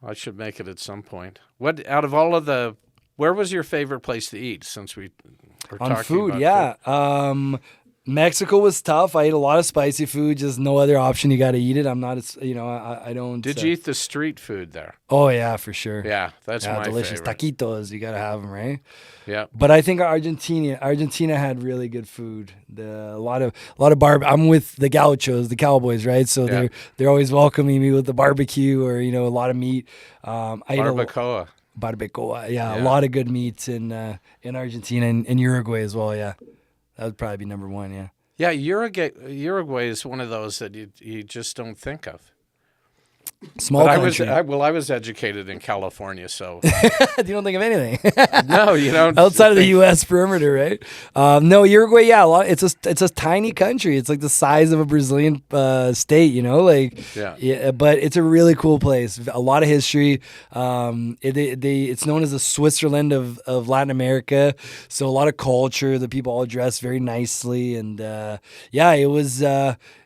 I should make it at some point. What out of all of the Where was your favorite place to eat since we were talking food? about yeah. food? Mexico was tough. I ate a lot of spicy food. Just no other option. You got to eat it. I'm not, I don't. Did you eat the street food there? Oh yeah, for sure. Yeah, that's my delicious favorite. taquitos. You got to have them, right? Yeah. But I think Argentina had really good food. A lot of I'm with the Gauchos, the Cowboys, right? So they're always welcoming me with the barbecue or a lot of meat. Barbacoa. Barbacoa, yeah, a lot of good meats in Argentina and Uruguay as well. Yeah, that would probably be number one. Yeah. Yeah, Uruguay is one of those that you just don't think of. Small country. I was educated in California, so you don't think of anything. No, you don't. Outside of the U.S. perimeter, right? No, Uruguay. Yeah, it's a tiny country. It's like the size of a Brazilian state. But it's a really cool place. A lot of history. It's known as the Switzerland of Latin America. So a lot of culture. The people all dress very nicely, and it was.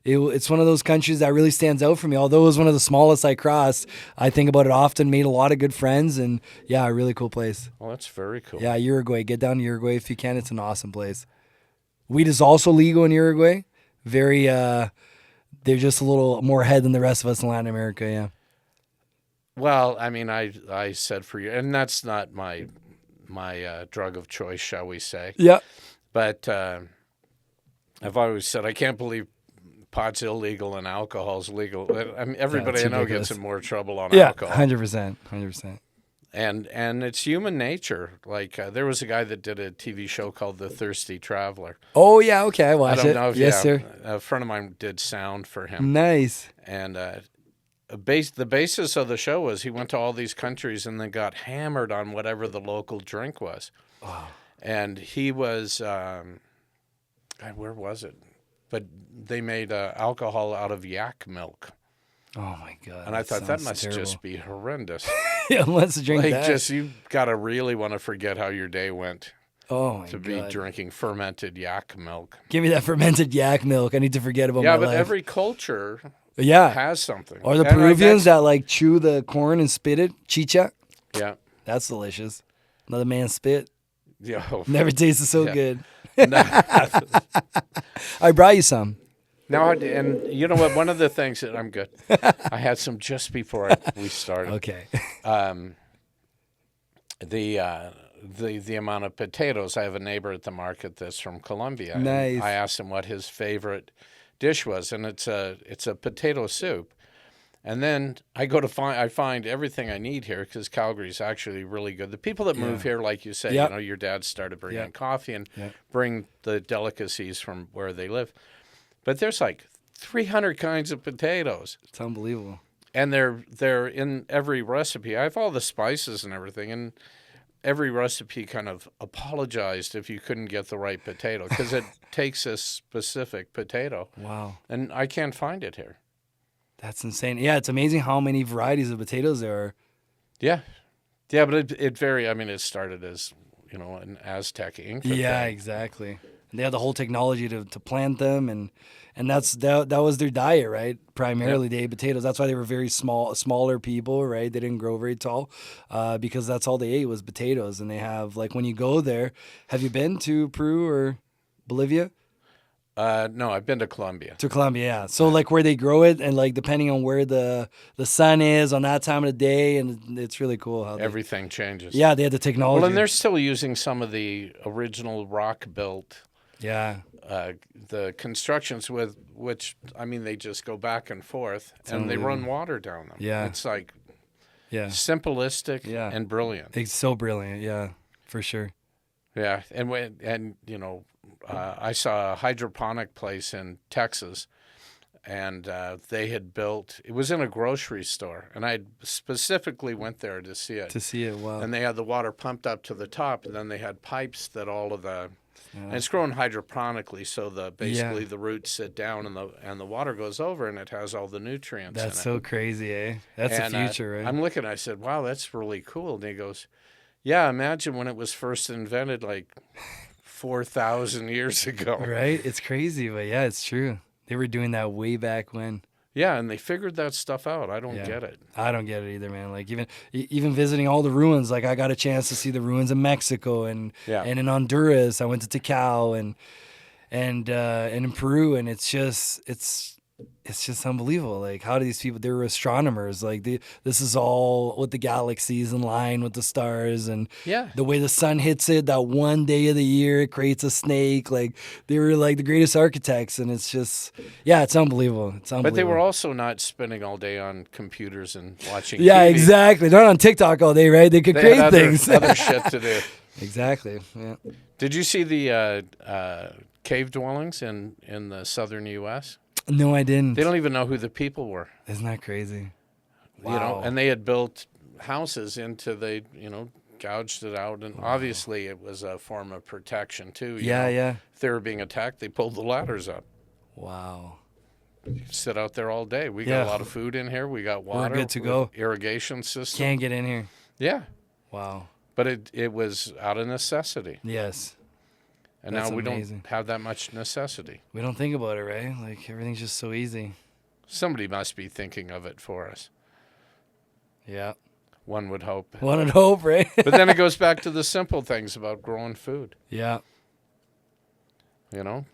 It's one of those countries that really stands out for me. Although it was one of the smallest I crossed, I think about it often, made a lot of good friends, and a really cool place. Well, that's very cool. Yeah, Uruguay. Get down to Uruguay if you can. It's an awesome place. Weed is also legal in Uruguay. Very, they're just a little more ahead than the rest of us in Latin America, yeah. Well, I mean, I said for you, and that's not my drug of choice, shall we say. Yeah. But I've always said I can't believe pot's illegal and alcohol's legal. I mean, everybody I know gets in more trouble on alcohol. 100%. And it's human nature. Like there was a guy that did a TV show called The Thirsty Traveler. Oh yeah, okay, I watched it. I don't know if yes, sir. A friend of mine did sound for him. Nice. And the basis of the show was he went to all these countries and then got hammered on whatever the local drink was. Wow. And he was, where was it? But they made alcohol out of yak milk. Oh my God! And I thought that must just be horrendous. Yeah, let's drink that. You gotta really want to forget how your day went. Oh my God! To be drinking fermented yak milk. Give me that fermented yak milk. I need to forget about my life. Yeah, but every culture has something. Or the Peruvians that like chew the corn and spit it, chicha. Yeah, that's delicious. Another man's spit. Yeah, never tasted so good. I brought you some. No, and you know what? One of the things that I'm good. I had some just before we started. Okay. The amount of potatoes. I have a neighbor at the market that's from Colombia. Nice. I asked him what his favorite dish was, and it's a potato soup. And then I find everything I need here because Calgary's actually really good. The people that move here, like you say, your dad started bringing coffee and bring the delicacies from where they live. But there's like 300 kinds of potatoes. It's unbelievable. And they're in every recipe. I have all the spices and everything, and every recipe kind of apologized if you couldn't get the right potato because it takes a specific potato. Wow. And I can't find it here. That's insane. Yeah, it's amazing how many varieties of potatoes there are. Yeah. Yeah, but it very, I mean, it started as, an Aztec Inca thing. Exactly. And they had the whole technology to plant them, and that was their diet, right? Primarily, they ate potatoes. That's why they were very smaller people, right? They didn't grow very tall because that's all they ate was potatoes. And they have, like, when you go there, have you been to Peru or Bolivia? No, I've been to Colombia. To Colombia, yeah. So like where they grow it, and like depending on where the sun is on that time of the day, and it's really cool how everything changes. Yeah, they had the technology. Well, and they're still using some of the original rock built. Yeah. The constructions with which they just go back and forth and they run water down them. Yeah. It's like simplistic and brilliant. It's so brilliant, yeah, for sure. Yeah, and I saw a hydroponic place in Texas, and they had built. It was in a grocery store, and I specifically went there to see it. Wow! And they had the water pumped up to the top, and then they had pipes that all of the. And it's grown hydroponically, so basically the roots sit down and the water goes over, and it has all the nutrients. That's so crazy, eh? That's the future, right? I'm looking. I said, "Wow, that's really cool." And he goes, "Yeah, imagine when it was first invented, like 4,000 years ago." Right? It's crazy, but yeah, it's true. They were doing that way back when. Yeah, and they figured that stuff out. I don't get it. I don't get it either, man. Like even visiting all the ruins, like I got a chance to see the ruins in Mexico and in Honduras. I went to Tikal and and in Peru, and it's just unbelievable. Like, how do these people? They're astronomers. Like, this is all with the galaxies in line with the stars, and Yeah. the way the sun hits it. That one day of the year, it creates a snake. Like, they were like the greatest architects, and it's just, it's unbelievable. It's unbelievable. But they were also not spending all day on computers and watching Yeah, TV. exactly. Not on TikTok all day, right? They could They create had things. other shit to do. Exactly. Yeah. Did you see the cave dwellings in the southern U.S.? No, I didn't. They don't even know who the people were. Isn't that crazy? Wow. You know, and they had built houses gouged it out, and obviously it was a form of protection too. You know? Yeah. If they were being attacked, they pulled the ladders up. Wow. You sit out there all day. We got a lot of food in here. We got water. We're good to go. Irrigation system. Can't get in here. Yeah. Wow. But it was out of necessity. Yes. And That's now we amazing. don't have that much necessity. We don't think about it, right? Like, everything's just so easy. Somebody must be thinking of it for us. Yeah. One would hope. One would hope, right? But then it goes back to the simple things about growing food, Yeah. you know?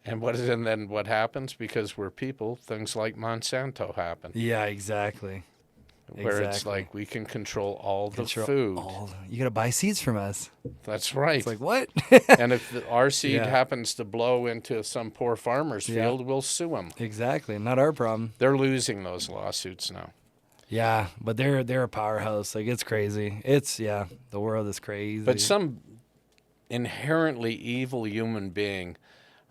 And then what happens? Because we're people, things like Monsanto happen. Yeah, exactly. Where it's like we can control all the food. You got to buy seeds from us. That's right. It's like, what? And if our seed Yeah. happens to blow into some poor farmer's Yeah. field, we'll sue them. Exactly. Not our problem. They're losing those lawsuits now. Yeah, but they're a powerhouse. Like, it's crazy. The world is crazy. But some inherently evil human being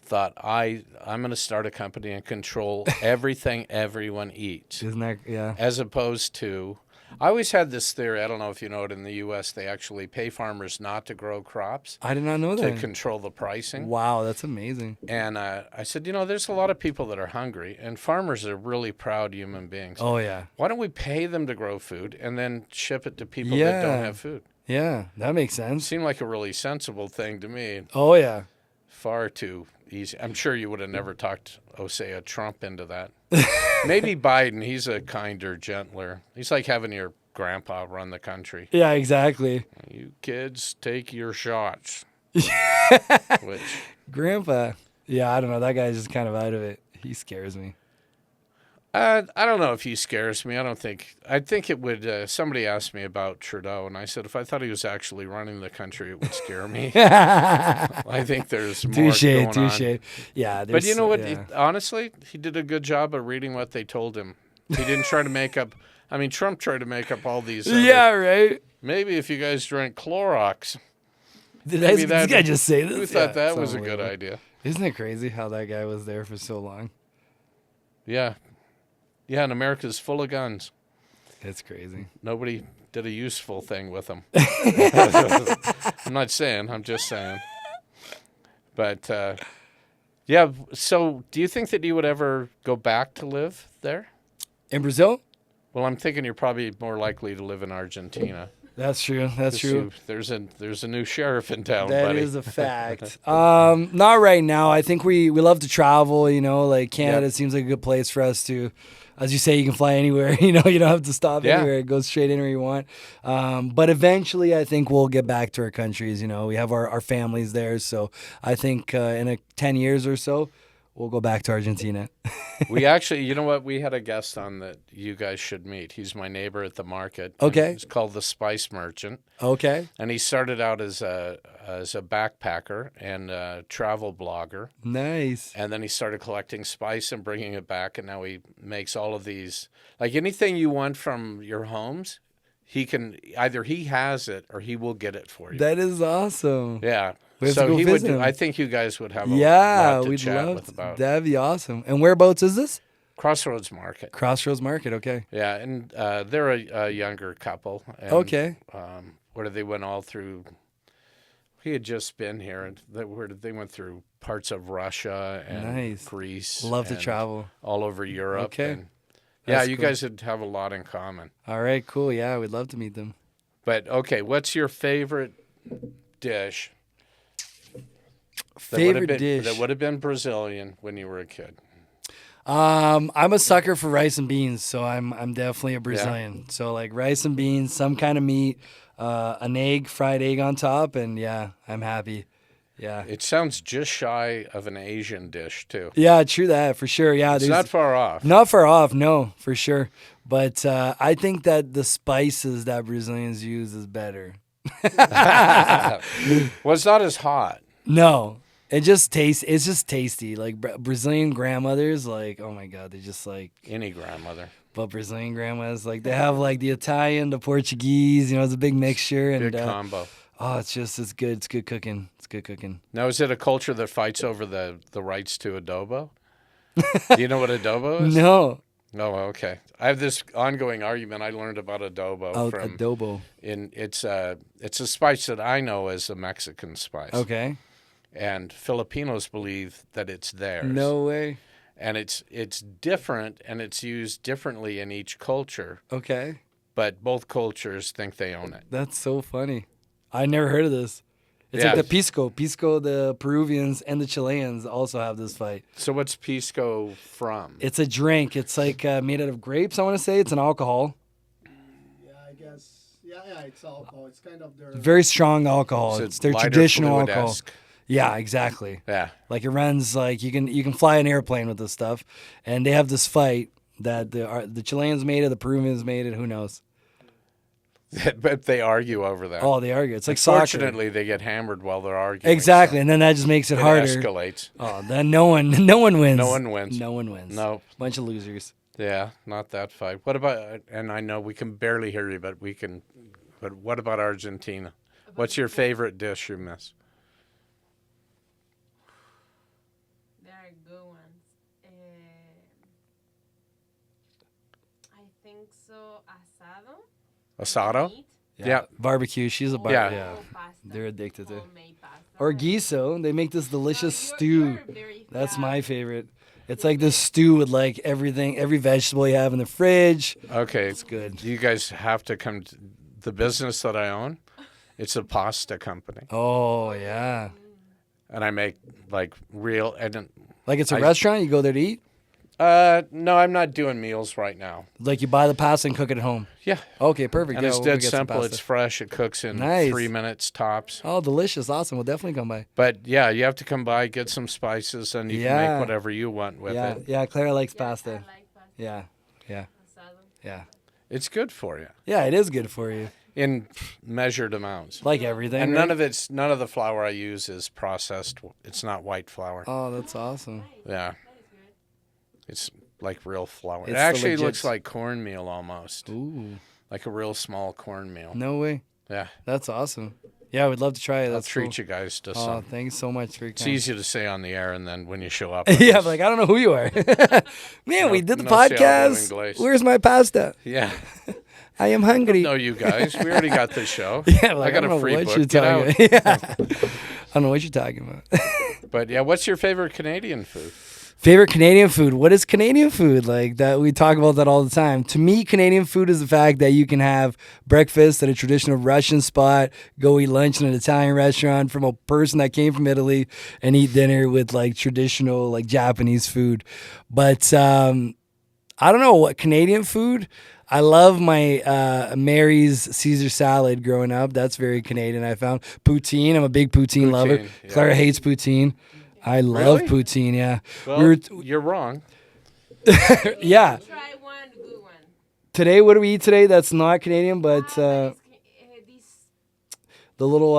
thought, I'm going to start a company and control everything everyone eats. Isn't that, yeah. As opposed to, I always had this theory, I don't know if you know it, in the U.S., they actually pay farmers not to grow crops I did not know to that. control the pricing. Wow, that's amazing. And I said, there's a lot of people that are hungry, and farmers are really proud human beings. Oh, yeah. Why don't we pay them to grow food and then ship it to people that don't have food? Yeah, that makes It sense. seemed like a really sensible thing to me. Oh, yeah. Far too easy. I'm sure you would have never talked, Trump into that. Maybe Biden. He's a kinder, gentler. He's like having your grandpa run the country. Yeah, exactly. You kids, take your shots. Which, Grandpa. Yeah, I don't know. That guy's just kind of out of it. He scares me. I don't know if he scares me. I think it would. Somebody asked me about Trudeau, and I said if I thought he was actually running the country, it would scare me. I think there's more going on. Touche. Yeah, But you know what? Yeah. Honestly, he did a good job of reading what they told him. He didn't try to make up. I mean, Trump tried to make up all these. Yeah, right. Maybe if you guys drank Clorox. Did this guy just say this? Who thought that it's was a good unbelievable. idea? Isn't it crazy how that guy was there for so long? Yeah. Yeah, and America's full of guns. It's crazy. Nobody did a useful thing with them. I'm not saying. I'm just saying. But, yeah, so do you think that you would ever go back to live there? In Brazil? Well, I'm thinking you're probably more likely to live in Argentina. That's true. That's true. There's a new sheriff in town, That buddy. is a fact. Not right now. I think we love to travel, like Canada seems like a good place for us to, as you say, you can fly anywhere, you don't have to stop anywhere. It goes straight anywhere you want. But eventually I think we'll get back to our countries, we have our families there. So I think in 10 years or so, we'll go back to Argentina. We actually, you know what? We had a guest on that you guys should meet. He's my neighbor at the market. Okay. He's called the Spice Merchant. Okay. And he started out as a backpacker and a travel blogger. Nice. And then he started collecting spice and bringing it back. And now he makes all of these, like anything you want from your homes, he has it or he will get it for you. That is awesome. Yeah. We have to So go he visit would. him. I think you guys would have a lot to we'd chat love with about. That'd be awesome. And whereabouts is this? Crossroads Market. Crossroads Market. Okay. Yeah, and they're a younger couple. And, Okay. Where they went all through. He had just been here, and they went through parts of Russia and Nice. Greece. Love to and travel. all over Europe. Okay. And, yeah, That's you cool. guys would have a lot in common. All right. Cool. Yeah, we'd love to meet them. But okay, what's your favorite dish? Favorite dish that would have been Brazilian when you were a kid. I'm a sucker for rice and beans, so I'm definitely a Brazilian. So like rice and beans, some kind of meat, an egg, fried egg on top, and yeah, I'm happy. Yeah. It sounds just shy of an Asian dish too. Yeah, true that, for sure. Yeah, It's not far off. Not far off, no, for sure. But I think that the spices that Brazilians use is better. Well, it's not as hot. No, it's just tasty. Like Brazilian grandmothers, like, oh my God, they just like, Any grandmother. but Brazilian grandmas, like they have like the Italian, the Portuguese, it's a big mixture. And Big combo. oh, it's good. It's good cooking. It's good cooking. Now, is it a culture that fights over the rights to adobo? Do you know what adobo is? No. Oh, okay. I have this ongoing argument I learned about adobo Oh, from adobo. it's a spice that I know as a Mexican spice. Okay. And Filipinos believe that it's theirs. No way. And it's different, and it's used differently in each culture, Okay. but both cultures think they own it. That's so funny. I never heard of this. It's Yeah. like the pisco. Pisco, the Peruvians and the Chileans also have this fight. So what's pisco from? It's a drink. It's like made out of grapes, I want to say. It's an alcohol. Yeah, I guess. Yeah, it's alcohol. It's kind of their. Very strong alcohol. So It's their lighter, traditional alcohol. fluid-esque. Yeah, exactly. Yeah. Like it runs like you can fly an airplane with this stuff. And they have this fight that the Chileans made it, the Peruvians made it, who knows. But they argue over that. Oh, they argue. It's like soccer. Fortunately, they get hammered while they're arguing. Exactly, so and then that just makes it it harder. escalates. Oh, then no one wins. No one wins. No one wins. No. Bunch of losers. Yeah, not that fight. What about? And I know we can barely hear you, but we can. But what about Argentina? What's your favorite dish you miss? There are good ones. I think so. Asado? Meat. Yeah. Barbecue. She's a Yeah. Yeah. Or pasta. They're addicted to it. Homemade pasta. Or guiso. They make this delicious So stew. you're very That's fat. my favorite. It's like this stew with like everything, every vegetable you have in the fridge. Okay. It's good. You guys have to come to the business that I own. It's a pasta company, Oh yeah. and I make like real. And Like it's a I- restaurant. You go there to eat. no, I'm not doing meals right now. Like you buy the pasta and cook it at home. Yeah, Okay, perfect. and Yeah, it's we'll dead get some simple. pasta. It's fresh. It cooks in Nice. 3 minutes tops. Oh, delicious. Awesome. We'll definitely come by. But yeah, you have to come by, get some spices, and you can Yeah. make whatever you want with Yeah, it. yeah. Clara likes Yes, pasta. I like pasta. Yeah, Asado. yeah. It's good for you Yeah, it is good for you. in measured amounts. Like everything. And right? none of the flour I use is processed. It's not white flour. Oh, that's awesome. Yeah, That is good. it's like real flour. It's It the actually legit- looks like cornmeal almost, Ooh, like a real small cornmeal. no way. Yeah, That's awesome. Yeah, we'd love to try it. I'll That's treat cool. you guys to Oh, some. thanks so much for your It's time. easy to say on the air, and then when you show up, Yeah, I'm it's- like, I don't know who you are. Man, we did the no se habla podcast. inglés. Where's my pasta? yeah, I am hungry. know you guys. We already got the show. Yeah, like, I got don't a know free what book. you're Get out. talking about. Yeah. I don't know what you're talking about. But yeah, what's your favorite Canadian food? Favorite Canadian food? What is Canadian food? Like that, we talk about that all the time. To me, Canadian food is the fact that you can have breakfast at a traditional Russian spot, go eat lunch in an Italian restaurant from a person that came from Italy, and eat dinner with like traditional like Japanese food. But I don't know what Canadian food. I love my Mary's Caesar salad growing up. That's very Canadian, I found. Poutine. I'm a big poutine lover. Poutine, yeah. Clara hates poutine. I love Really? poutine, yeah. Well, you're wrong. Yeah. Try one good one. Today, what do we eat today that's not Canadian, but This the little,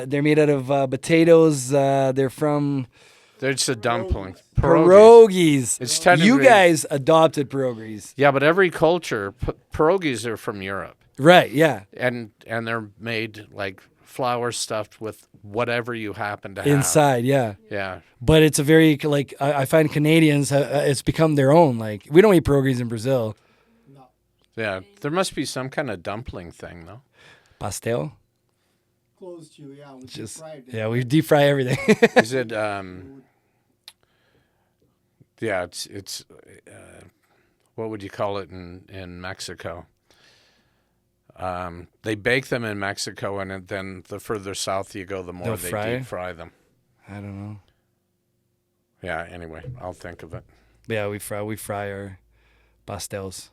they're made out of potatoes. They're from There's a dumpling. pierogies. It's technically- You guys adopted pierogies. Yeah, but every culture, pierogies are from Europe, Right, yeah. and they're made like flour stuffed with whatever you happen to have Inside, yeah. Yeah, But it's a very, like, I find Canadians, it's become their own. Like, we don't eat pierogies in Brazil. No. yeah. There must be some kind of dumpling thing, though. Pastel? Close to, yeah. We Just, fried it. yeah, we deep fry everything. Is it? Yeah, it's. What would you call it in Mexico? They bake them in Mexico, and then the further south you go, the more They'll they fry deep it? fry them. I don't know. Yeah. Anyway, I'll think of it. Yeah, we fry our pastels.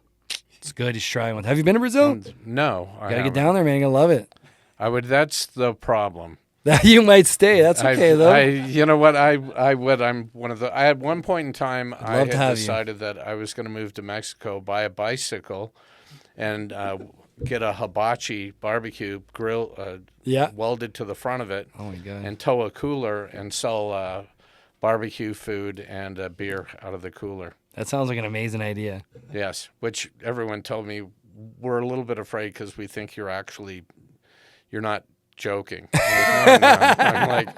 It's good. You should try one. Have you been to Brazil? No, I Gotta get haven't. down there, man. You're gonna love it. I would. That's the problem. You might stay. That's okay though. You know what? I'm one of the. I at one point in time, I love to had have you. decided that I was going to move to Mexico, buy a bicycle, and get a hibachi barbecue grill Yeah. welded to the front of it, Oh my god. and tow a cooler and sell barbecue food and beer out of the cooler. That sounds like an amazing idea. Yes, which everyone told me we're a little bit afraid because we think you're not joking. I'm like, no, no. I'm like,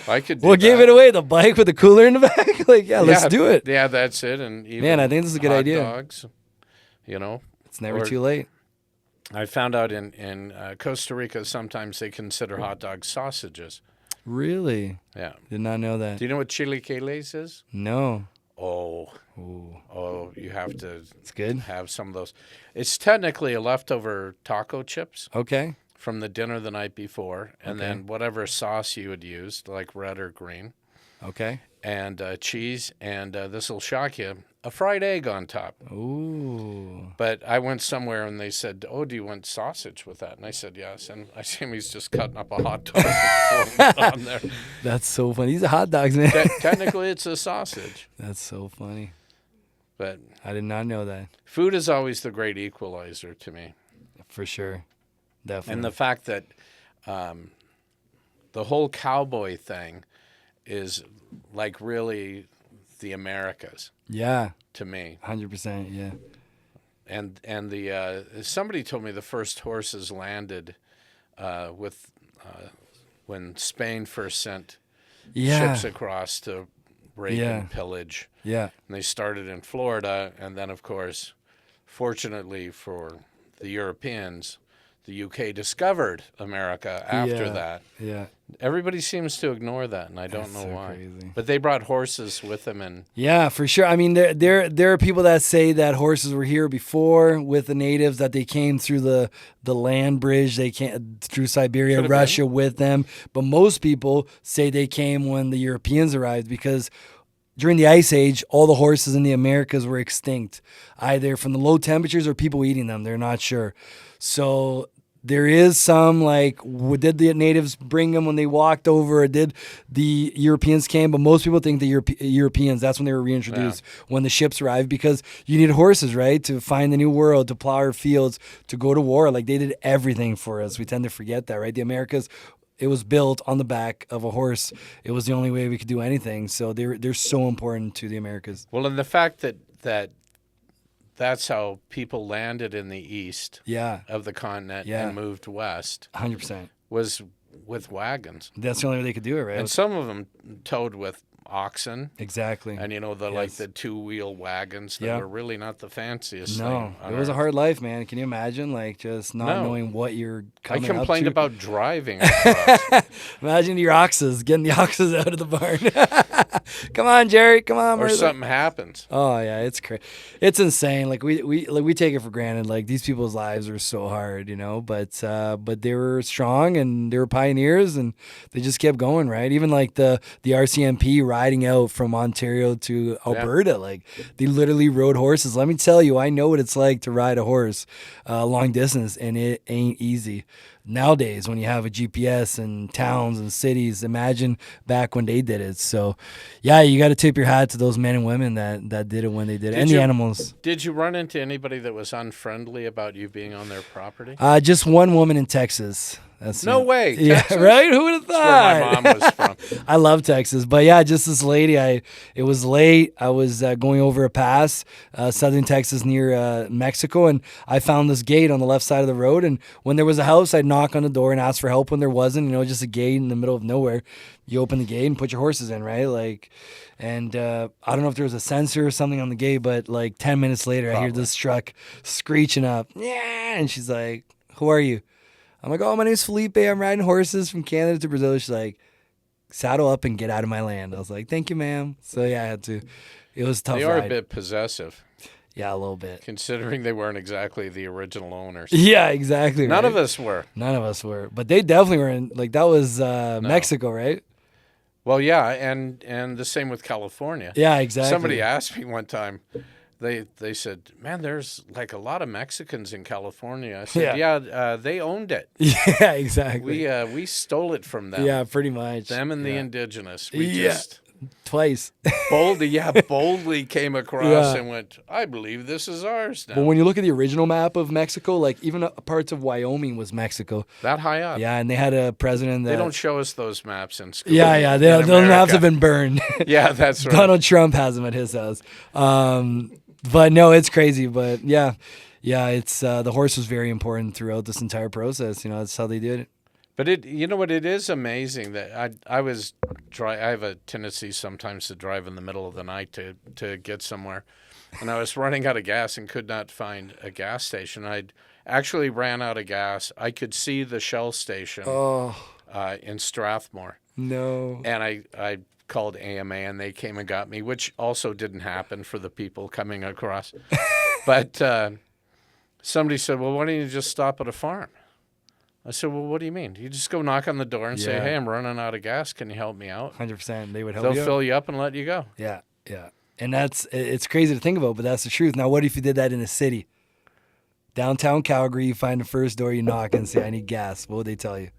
I could do We'll give that. it away. The bike with the cooler in the back. Like, yeah, let's do it. Yeah, that's it. And even Man, I think this is a good hot idea. dogs, It's never Or- too late. I found out in Costa Rica sometimes they consider hot dogs sausages. Really? Yeah. Did not know that. Do you know what chilaquiles is? No. Oh, Ooh, you have to it's good. have some of those. It's technically a leftover taco chips Okay. from the dinner the night before, and Okay. then whatever sauce you had used, like red or green, Okay. and cheese, and this will shock you, a fried egg on top. Ooh. But I went somewhere and they said, "Oh, do you want sausage with that?" And I said, "Yes." And I see him; he's just cutting up a hot dog and throwing it on there. That's so funny. These are hot dogs, man. Technically, it's a sausage, That's so funny. but I did not know that. food is always the great equalizer to me. For sure. Definitely. And the fact that the whole cowboy thing is like really the Americas yeah. to me. 100%. Yeah. And the somebody told me the first horses landed with when Spain first sent Yeah. ships across to rape Yeah. and pillage. Yeah. And they started in Florida, and then, of course, fortunately for the Europeans, the UK discovered America after Yeah. that. Yeah. Everybody seems to ignore that, and I don't That's know so why. crazy. But they brought horses with them, and Yeah, for sure. I mean, there are people that say that horses were here before with the natives, that they came through the land bridge, they came through Siberia, Could've Russia with them. But most people say they came when the Europeans arrived, because during the Ice Age, all the horses in the Americas were extinct, either from the low temperatures or people eating them. They're not sure. So there is some did the natives bring them when they walked over, or did the Europeans came? But most people think the Europeans, that's when they were reintroduced, when the ships arrived, because you need horses, right? To find the new world, to plow our fields, to go to war. Like, they did everything for us. We tend to forget that, right? The Americas, it was built on the back of a horse. It was the only way we could do anything. So they're so important to the Americas. well, and the fact that that's how people landed in the east Yeah, of the continent Yeah. and moved west 100%. was with wagons. That's the only way they could do it, right? And some of them towed with oxen, Exactly. and like the two-wheel wagons that Yeah. were really not the fanciest No, thing on it was a earth. hard life, man. Can you imagine, just not No. knowing what you're I coming complained up to? about driving across. Imagine your oxes, getting the oxes out of the barn. Come on, Jerry. Come on. or where's the- something happens. Oh yeah, it's crazy. It's insane. We take it for granted. Like, these people's lives are so hard, But they were strong, and they were pioneers, and they just kept going, right? Even like the RCMP riding out from Ontario to Alberta, like, they literally rode horses. Let me tell you, I know what it's like to ride a horse long distance, and it ain't easy. Nowadays, when you have a GPS and towns and cities, imagine back when they did it. So, yeah, you got to tip your hat to those men and women that did it when they did it, and you- the animals. Did you run into anybody that was unfriendly about you being on their property? Just one woman in Texas. That's No way, Yeah, Texas? right? Who would have That's where thought? my mom was from. I love Texas, but yeah, just this lady. It was late. I was going over a pass, southern Texas near Mexico, and I found this gate on the left side of the road. And when there was a house, I'd knock on the door and ask for help. When there wasn't, just a gate in the middle of nowhere, you open the gate and put your horses in, right? And I don't know if there was a sensor or something on the gate, but 10 minutes later, I hear this truck screeching up, yeah, and she's like, "Who are you?" I'm like, "Oh, my name's Filipe. I'm riding horses from Canada to Brazil." She's like, "Saddle up and get out of my land." I was like, "Thank you, ma'am." So yeah, I had to. It was a tough. They are ride. a bit possessive, Yeah, a little bit. considering they weren't exactly the original owners. Yeah, exactly. None right? of us were. None of us were, but they definitely were in. That was Mexico, right? Well, yeah, and the same with California. Yeah, exactly. Somebody asked me one time, they said, man, there's like a lot of Mexicans in California. I said, yeah, they owned it. Yeah, exactly. We stole it from them. Yeah, pretty much. Them and the Yeah. indigenous. We Yeah. just Twice. boldly came across Yeah. and went, I believe this is ours now. But when you look at the original map of Mexico, like even parts of Wyoming was Mexico. That high up. Yeah, and they had a president that. They don't show us those maps in school. Yeah, in those maps America. have been burned. Yeah, that's right. Donald Trump has them at his house. But no, it's crazy. But yeah, it's the horse was very important throughout this entire process. You know, that's how they did it. But you know what? It is amazing that I have a tendency sometimes to drive in the middle of the night to get somewhere, and I was running out of gas and could not find a gas station. I actually ran out of gas. I could see the Shell station in Strathmore, No. and I called AMA and they came and got me, which also didn't happen for the people coming across. But somebody said, "Well, why don't you just stop at a farm?" I said, well, what do you mean? You just go knock on the door and say, Yeah. hey, I'm running out of gas. Can you help me out? 100%. They would help They'll you. fill you up and let you go. Yeah. And it's crazy to think about, but that's the truth. Now, what if you did that in a city? Downtown Calgary, you find the first door, you knock and say, I need gas. What would they tell you?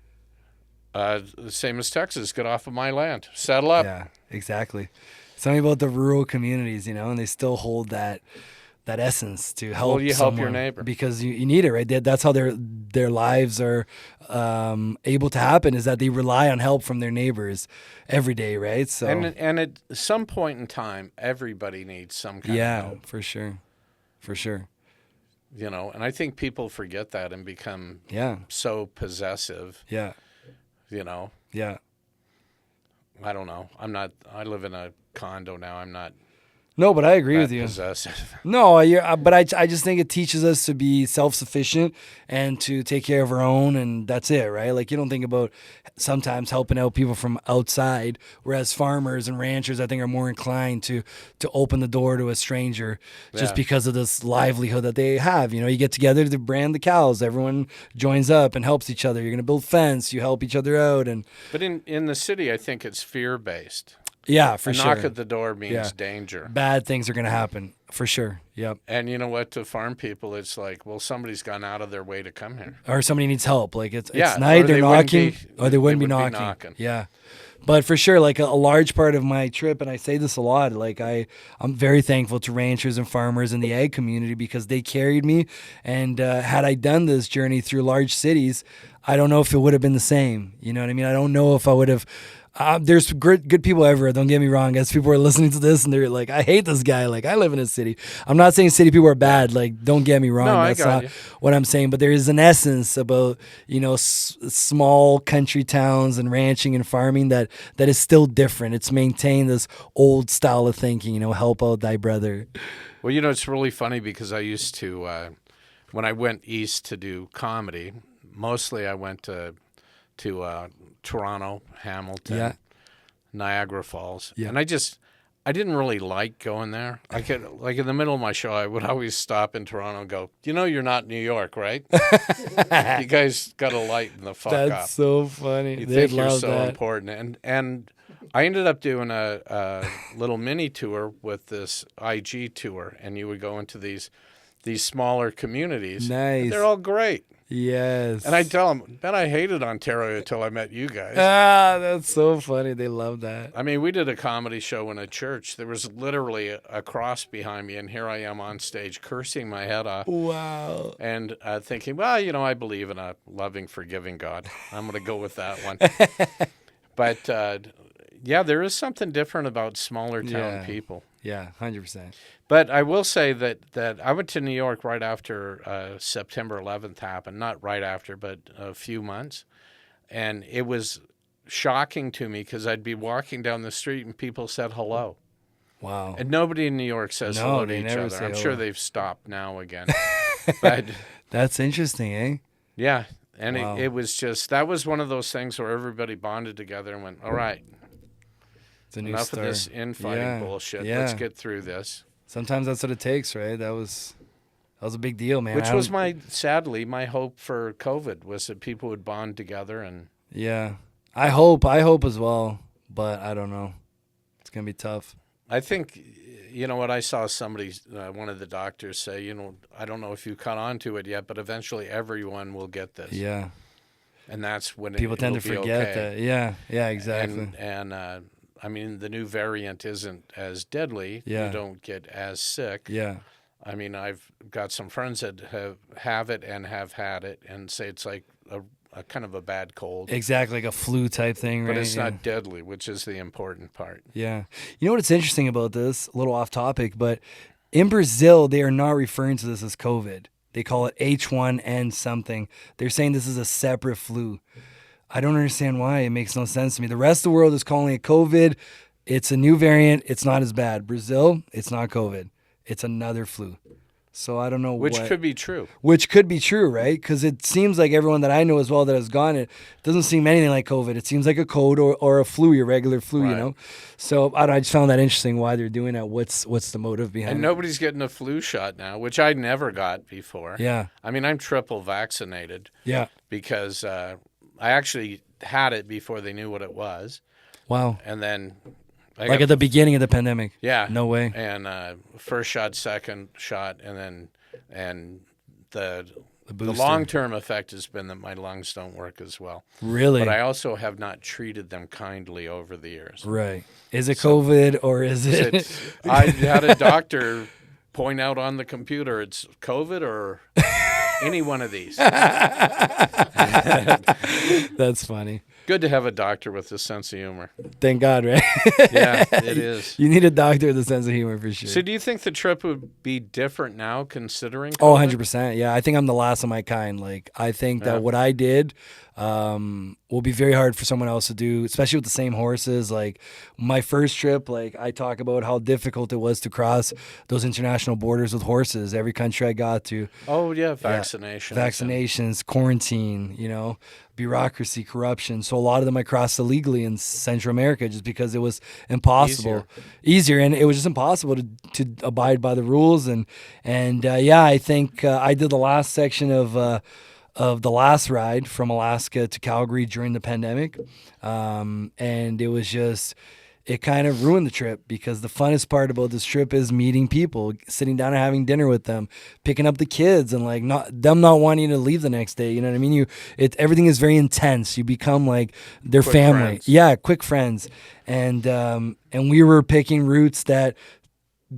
The same as Texas. Get off of my land. Settle up. Yeah, exactly. Something about the rural communities, you know, and they still hold that essence to help. Well, you help your someone neighbor. because you need it, right? That's how their lives are able to happen, is that they rely on help from their neighbors every day, right? So And at some point in time, everybody needs some kind of help. for sure. You know, and I think people forget that and become Yeah, so possessive. yeah, You know, yeah. I don't know. I live in a condo now. I'm not No, but I agree that with you. possessive. No, but I just think it teaches us to be self-sufficient and to take care of our own, and that's it, right? Like, you don't think about sometimes helping out people from outside, whereas farmers and ranchers, I think, are more inclined to open the door to a stranger just Yeah. because of this livelihood that they have. You know, you get together to brand the cows, everyone joins up and helps each other. You're going to build fence, you help each other out, and But in the city, I think it's fear-based. yeah, for A sure. knock at the door means Yeah. danger. Bad things are going to happen, for sure. Yep. And you know what? To farm people, it's like, well, somebody's gone out of their way to come here. Or somebody needs help. Like it's Yeah, night, or they're they wouldn't knocking, be- or they wouldn't be they wouldn't knocking. be knocking. Yeah. But for sure, like a large part of my trip, and I say this a lot, like I'm very thankful to ranchers and farmers in the ag community because they carried me. And had I done this journey through large cities, I don't know if it would have been the same. You know what I mean? I don't know if I would have. There's good people everywhere. Don't get me wrong. As people are listening to this and they're like, I hate this guy. Like, I live in a city. I'm not saying city people are bad. Like, don't get me wrong. No, I That's got not you. what I'm saying. But there is an essence about, you know, small country towns and ranching and farming that is still different. It's maintained this old style of thinking, you know, help out thy brother. Well, you know, it's really funny because I used to, when I went east to do comedy, mostly I went to Toronto, Hamilton, Yeah. Niagara Falls. Yeah. And I didn't really like going there. I could, like in the middle of my show, I would always stop in Toronto and go, you know, you're not New York, right? You guys got to lighten the fuck That's up. so funny. You They'd think you're love so that. important. And I ended up doing a little mini tour with this IG tour, and you would go into these smaller communities. Nice. They're all great. Yes. And I tell them, man, I hated Ontario until I met you guys. That's so funny. They love that. I mean, we did a comedy show in a church. There was literally a cross behind me, and here I am on stage cursing my head off. Wow. And thinking, well, you know, I believe in a loving, forgiving God. I'm going to go with that one. But, yeah, there is something different about smaller town Yeah. people. Yeah, 100%. But I will say that I went to New York right after September 11th happened. Not right after, but a few months. And it was shocking to me because I'd be walking down the street and people said hello. Wow. And nobody in New York says No, hello to they each never other. say I'm hello. sure they've stopped now again. But That's interesting, eh? yeah, and Wow. it was just, that was one of those things where everybody bonded together and went, all right, It's a new enough start. of this infighting Yeah, bullshit. yeah. Let's get through this. Sometimes that's what it takes, right? That was a big deal, man. Which I was don't- sadly, my hope for COVID was that people would bond together. And Yeah. I hope as well, but I don't know. It's going to be tough. I think, you know what? I saw somebody, one of the doctors say, I don't know if you caught on to it yet, but eventually everyone will get this. Yeah. And that's when People tend to it'll be forget okay. that. Yeah, exactly. And I mean, the new variant isn't as deadly. Yeah. You don't get as sick. Yeah. I mean, I've got some friends that have it and have had it and say it's like a kind of a bad cold. Exactly, like a flu type thing, right? But it's not deadly, which is the important part. Yeah. You know what's interesting about this? A little off topic, but in Brazil, they are not referring to this as COVID. They call it H1N something. They're saying this is a separate flu. I don't understand why. It makes no sense to me. The rest of the world is calling it COVID. It's a new variant. It's not as bad. Brazil, it's not COVID. It's another flu. So I don't know Which could be true. Which could be true, right? Because it seems like everyone that I know as well that has gotten it doesn't seem anything like COVID. It seems like a cold or a flu, your regular flu, Right. you know? So I just found that interesting why they're doing that. What's the motive behind And it? nobody's getting a flu shot now, which I never got before. Yeah. I mean, I'm triple vaccinated Yeah. because I actually had it before they knew what it was. Wow. And then I Like got at the beginning of the pandemic. Yeah. No way. And first shot, second shot, and the booster. long-term effect has been that my lungs don't work as well. Really? But I also have not treated them kindly over the years. Right. Is it COVID or is it? I had a doctor point out on the computer, it's COVID or any one of these. That's funny. Good to have a doctor with a sense of humor. Thank God, right? Yeah, it is. You need a doctor with a sense of humor for sure. So do you think the trip would be different now considering Oh, COVID? 100%. Yeah, I think I'm the last of my kind. Like, I think Yeah. that what I did will be very hard for someone else to do, especially with the same horses. Like, my first trip, like, I talk about how difficult it was to cross those international borders with horses, every country I got to. Oh, yeah, vaccinations. Vaccinations, quarantine, bureaucracy, corruption. So a lot of them I crossed illegally in Central America just because it was impossible. Easier, and it was just impossible to abide by the rules. And yeah, I think I did the last section of the last ride from Alaska to Calgary during the pandemic. And it was just, it kind of ruined the trip because the funnest part about this trip is meeting people, sitting down and having dinner with them, picking up the kids and like not wanting to leave the next day. You know what I mean? Everything is very intense. You become like their Quick family. friends. Yeah. Quick friends. And we were picking routes that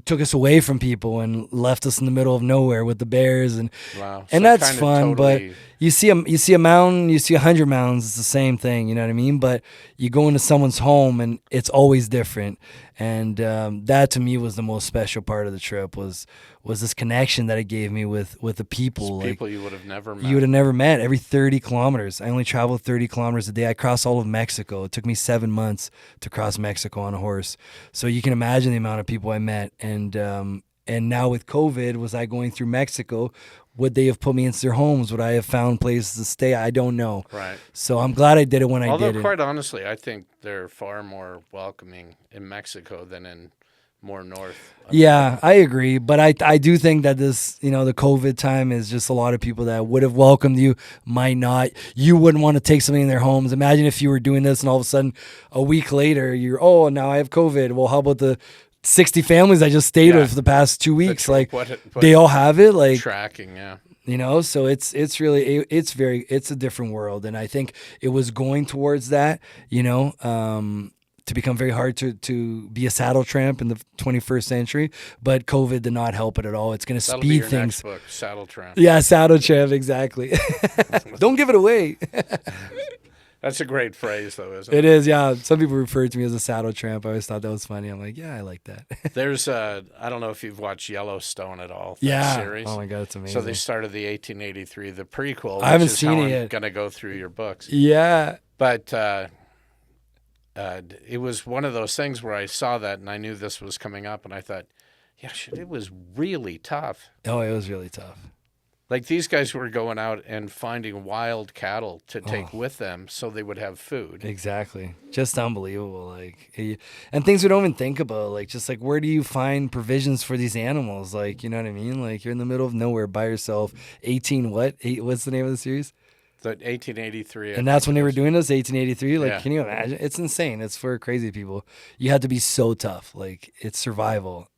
took us away from people and left us in the middle of nowhere with the bears and Wow. and So that's kinda fun. totally- But you see a mountain, you see 100 mountains, it's the same thing. You know what I mean? But you go into someone's home and it's always different. And that to me was the most special part of the trip was this connection that it gave me with the people. Like, people you would have never met. you would have never met. Every 30 kilometers. I only traveled 30 kilometers a day. I crossed all of Mexico. It took me 7 months to cross Mexico on a horse. So you can imagine the amount of people I met. And now with COVID, was I going through Mexico? Would they have put me into their homes? Would I have found places to stay? I don't know. Right. So I'm glad I did it when I Although, did it. quite honestly, I think they're far more welcoming in Mexico than in more north. Yeah, I agree. But I do think that this, the COVID time is just a lot of people that would have welcomed you, might not. You wouldn't want to take something in their homes. Imagine if you were doing this and all of a sudden a week later, now I have COVID. Well, how about the 60 families I just stayed with for the past 2 weeks? Like, they all have it. Like, tracking, yeah. So it's really, it's a different world. And I think it was going towards that, to become very hard to be a saddle tramp in the 21st century, but COVID did not help it at all. It's going to That'll be speed your things. next book, Saddle Tramp. Yeah, saddle tramp, exactly. Don't give it away. That's a great phrase, though, isn't it? It is, yeah. Some people refer to me as a saddle tramp. I always thought that was funny. I'm like, yeah, I like that. There's I don't know if you've watched Yellowstone at all. That Yeah. series. Oh my God, it's amazing. So they started the 1883, the prequel. I haven't which is seen how it I'm yet. going to go through your books. Yeah. But it was one of those things where I saw that and I knew this was coming up, and I thought, yeah, shit, it was really tough. Oh, it was really tough. Like, these guys were going out and finding wild cattle to take with them so they would have food. Exactly. Just unbelievable. Like, and things we don't even think about. Like, just like, where do you find provisions for these animals? Like, you know what I mean? Like, you're in the middle of nowhere by yourself. What's the name of the series? The 1883. And that's when they were doing this, 1883. Like, Yeah. Can you imagine? It's insane. It's for crazy people. You had to be so tough. Like, it's survival.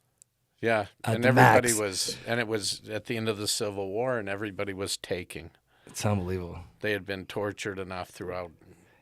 Yeah, At and the everybody max. was, and it was at the end of the Civil War, and everybody was taking. It's unbelievable. They had been tortured enough throughout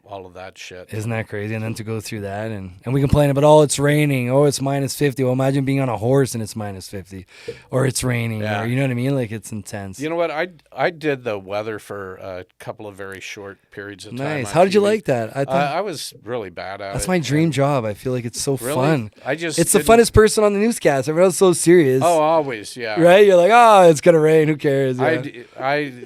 all of that shit. Isn't that crazy? And then to go through that, and we complain about, oh, it's raining, oh, it's -50. Well, imagine being on a horse and it's -50, or it's raining, Yeah. or you know what I mean? Like, it's intense. You know what? I did the weather for a couple of very short periods of time. Nice. on How did you TV. like that? I thought I was really bad at that's it. my dream and- job. I feel like it's so Really? fun. I just It's the didn't- funnest person on the newscast. Everyone else is so serious. Oh, always, yeah. Right? You're like, oh, it's gonna rain. Who cares? Yeah.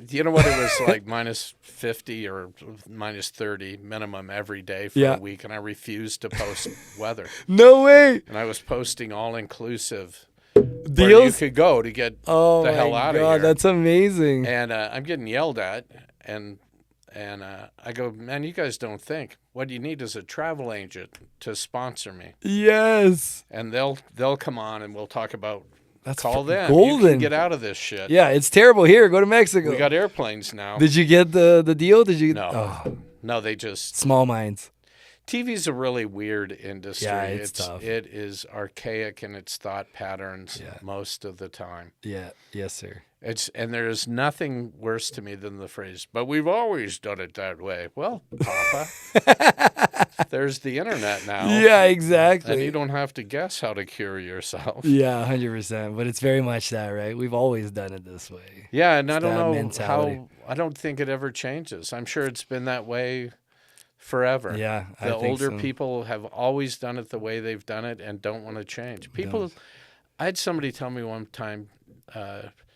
You know what? It was like -50 or -30 minimum every day for Yeah. a week, and I refused to post weather. No way. And I was posting all inclusive where you Deals. could go to get Oh the my hell out of god, here. that's amazing. And I'm getting yelled at, and I go, man, you guys don't think what you need is a travel agent to sponsor me, Yes. and they'll come on and we'll talk about. That's Call them. golden. You can get out of this shit. Yeah, it's terrible here. Go to Mexico. We got airplanes now. Did you get the deal? Did you? No. Oh, No, they just. small minds. TV's a really weird industry. Yeah, it's tough. It is archaic in its thought patterns Yeah. most of the time. Yeah. Yes, sir. And there's nothing worse to me than the phrase, but we've always done it that way. Well, Papa, there's the internet now. Yeah, And exactly. you don't have to guess how to cure yourself. Yeah, 100%. But it's very much that, right? We've always done it this way. Yeah, and I It's don't that know mentality. how. I don't think it ever changes. I'm sure it's been that way forever. Yeah, I The think older so. people have always done it the way they've done it and don't want to change. People, I had somebody tell me one time,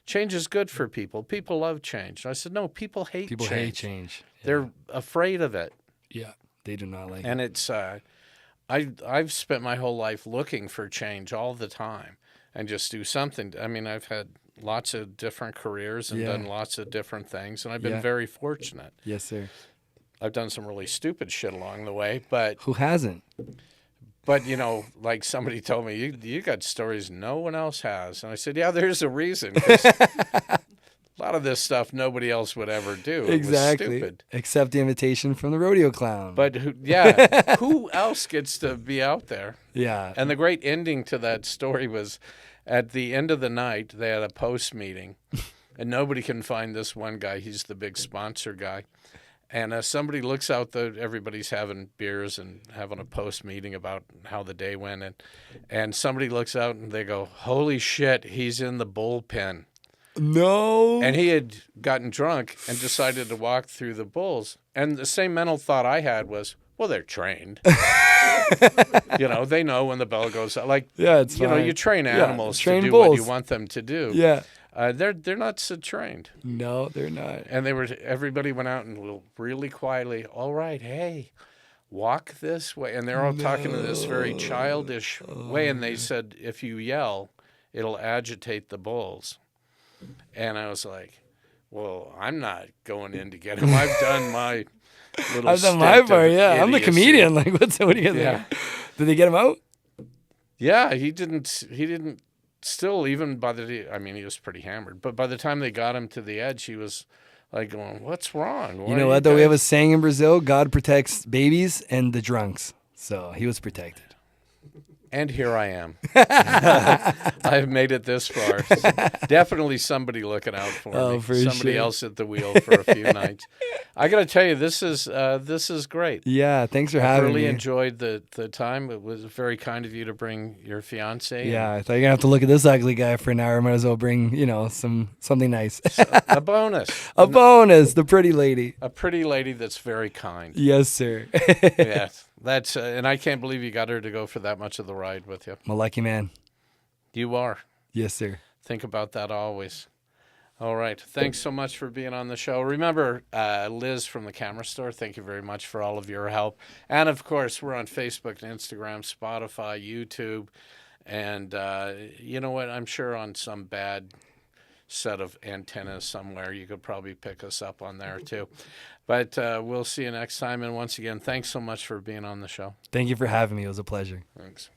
change is good for people. People love change. I said, no, people hate People change. hate change. Yeah. They're afraid of it. Yeah, they do not like it. And it's, I've spent my whole life looking for change all the time and just do something. I mean, I've had lots of different careers and Yeah. done lots of different things, and I've been Yeah. very fortunate. Yes, sir. I've done some really stupid shit along the way, but Who hasn't? you know, like somebody told me, you got stories no one else has, and I said, yeah, there's a reason. 'Cause a lot of this stuff nobody else would ever do. It Exactly. was stupid. Accept the invitation from the rodeo clown. But who else gets to be out there? yeah. And the great ending to that story was at the end of the night, they had a post meeting, and nobody can find this one guy. He's the big sponsor guy. And somebody looks out, everybody's having beers and having a post meeting about how the day went. And somebody looks out and they go, holy shit, he's in the bullpen. No. And he had gotten drunk and decided to walk through the bulls. And the same mental thought I had was, well, they're trained. You know, they know when the bell goes out. Like, yeah, it's you know, fine. you train Yeah, animals train to do what you bulls. want them to do. Yeah. They're not so trained. No, they're not. And everybody went out and really quietly, all right, hey, walk this way. And they're all talking in this very childish way. And they said, if you yell, it'll agitate the bulls. And I was like, well, I'm not going in to get him. I've done my little I've done my stint part, of yeah. I'm the idiocy. comedian. Like, what do you guys Yeah. Did they get him out? Yeah, he didn't still, even he was pretty hammered. But by the time they got him to the edge, he was like going, what's wrong? You know what, though? We have a saying in Brazil, God protects babies and the drunks. So he was protected. And here I am. I've made it this far. Definitely somebody looking out for Oh, me. for Somebody sure. else at the wheel for a few nights. I got to tell you, this is great. Yeah, thanks for I having really me. enjoyed the time. It was very kind of you to bring your fiance. Yeah, I thought you're going to have to look at this ugly guy for an hour. Might as well bring, something nice. A bonus. A bonus, the pretty lady. A pretty lady that's very kind. Yes, sir. Yes. That's and I can't believe you got her to go for that much of the ride with you. I'm a lucky man. You are. Yes, sir. Think about that always. All right. Thanks so much for being on the show. Remember, Liz from the Camera Store, thank you very much for all of your help. And, of course, we're on Facebook and Instagram, Spotify, YouTube. And you know what? I'm sure on some bad set of antennas somewhere, you could probably pick us up on there, too. But we'll see you next time. And once again, thanks so much for being on the show. Thank you for having me. It was a pleasure. Thanks.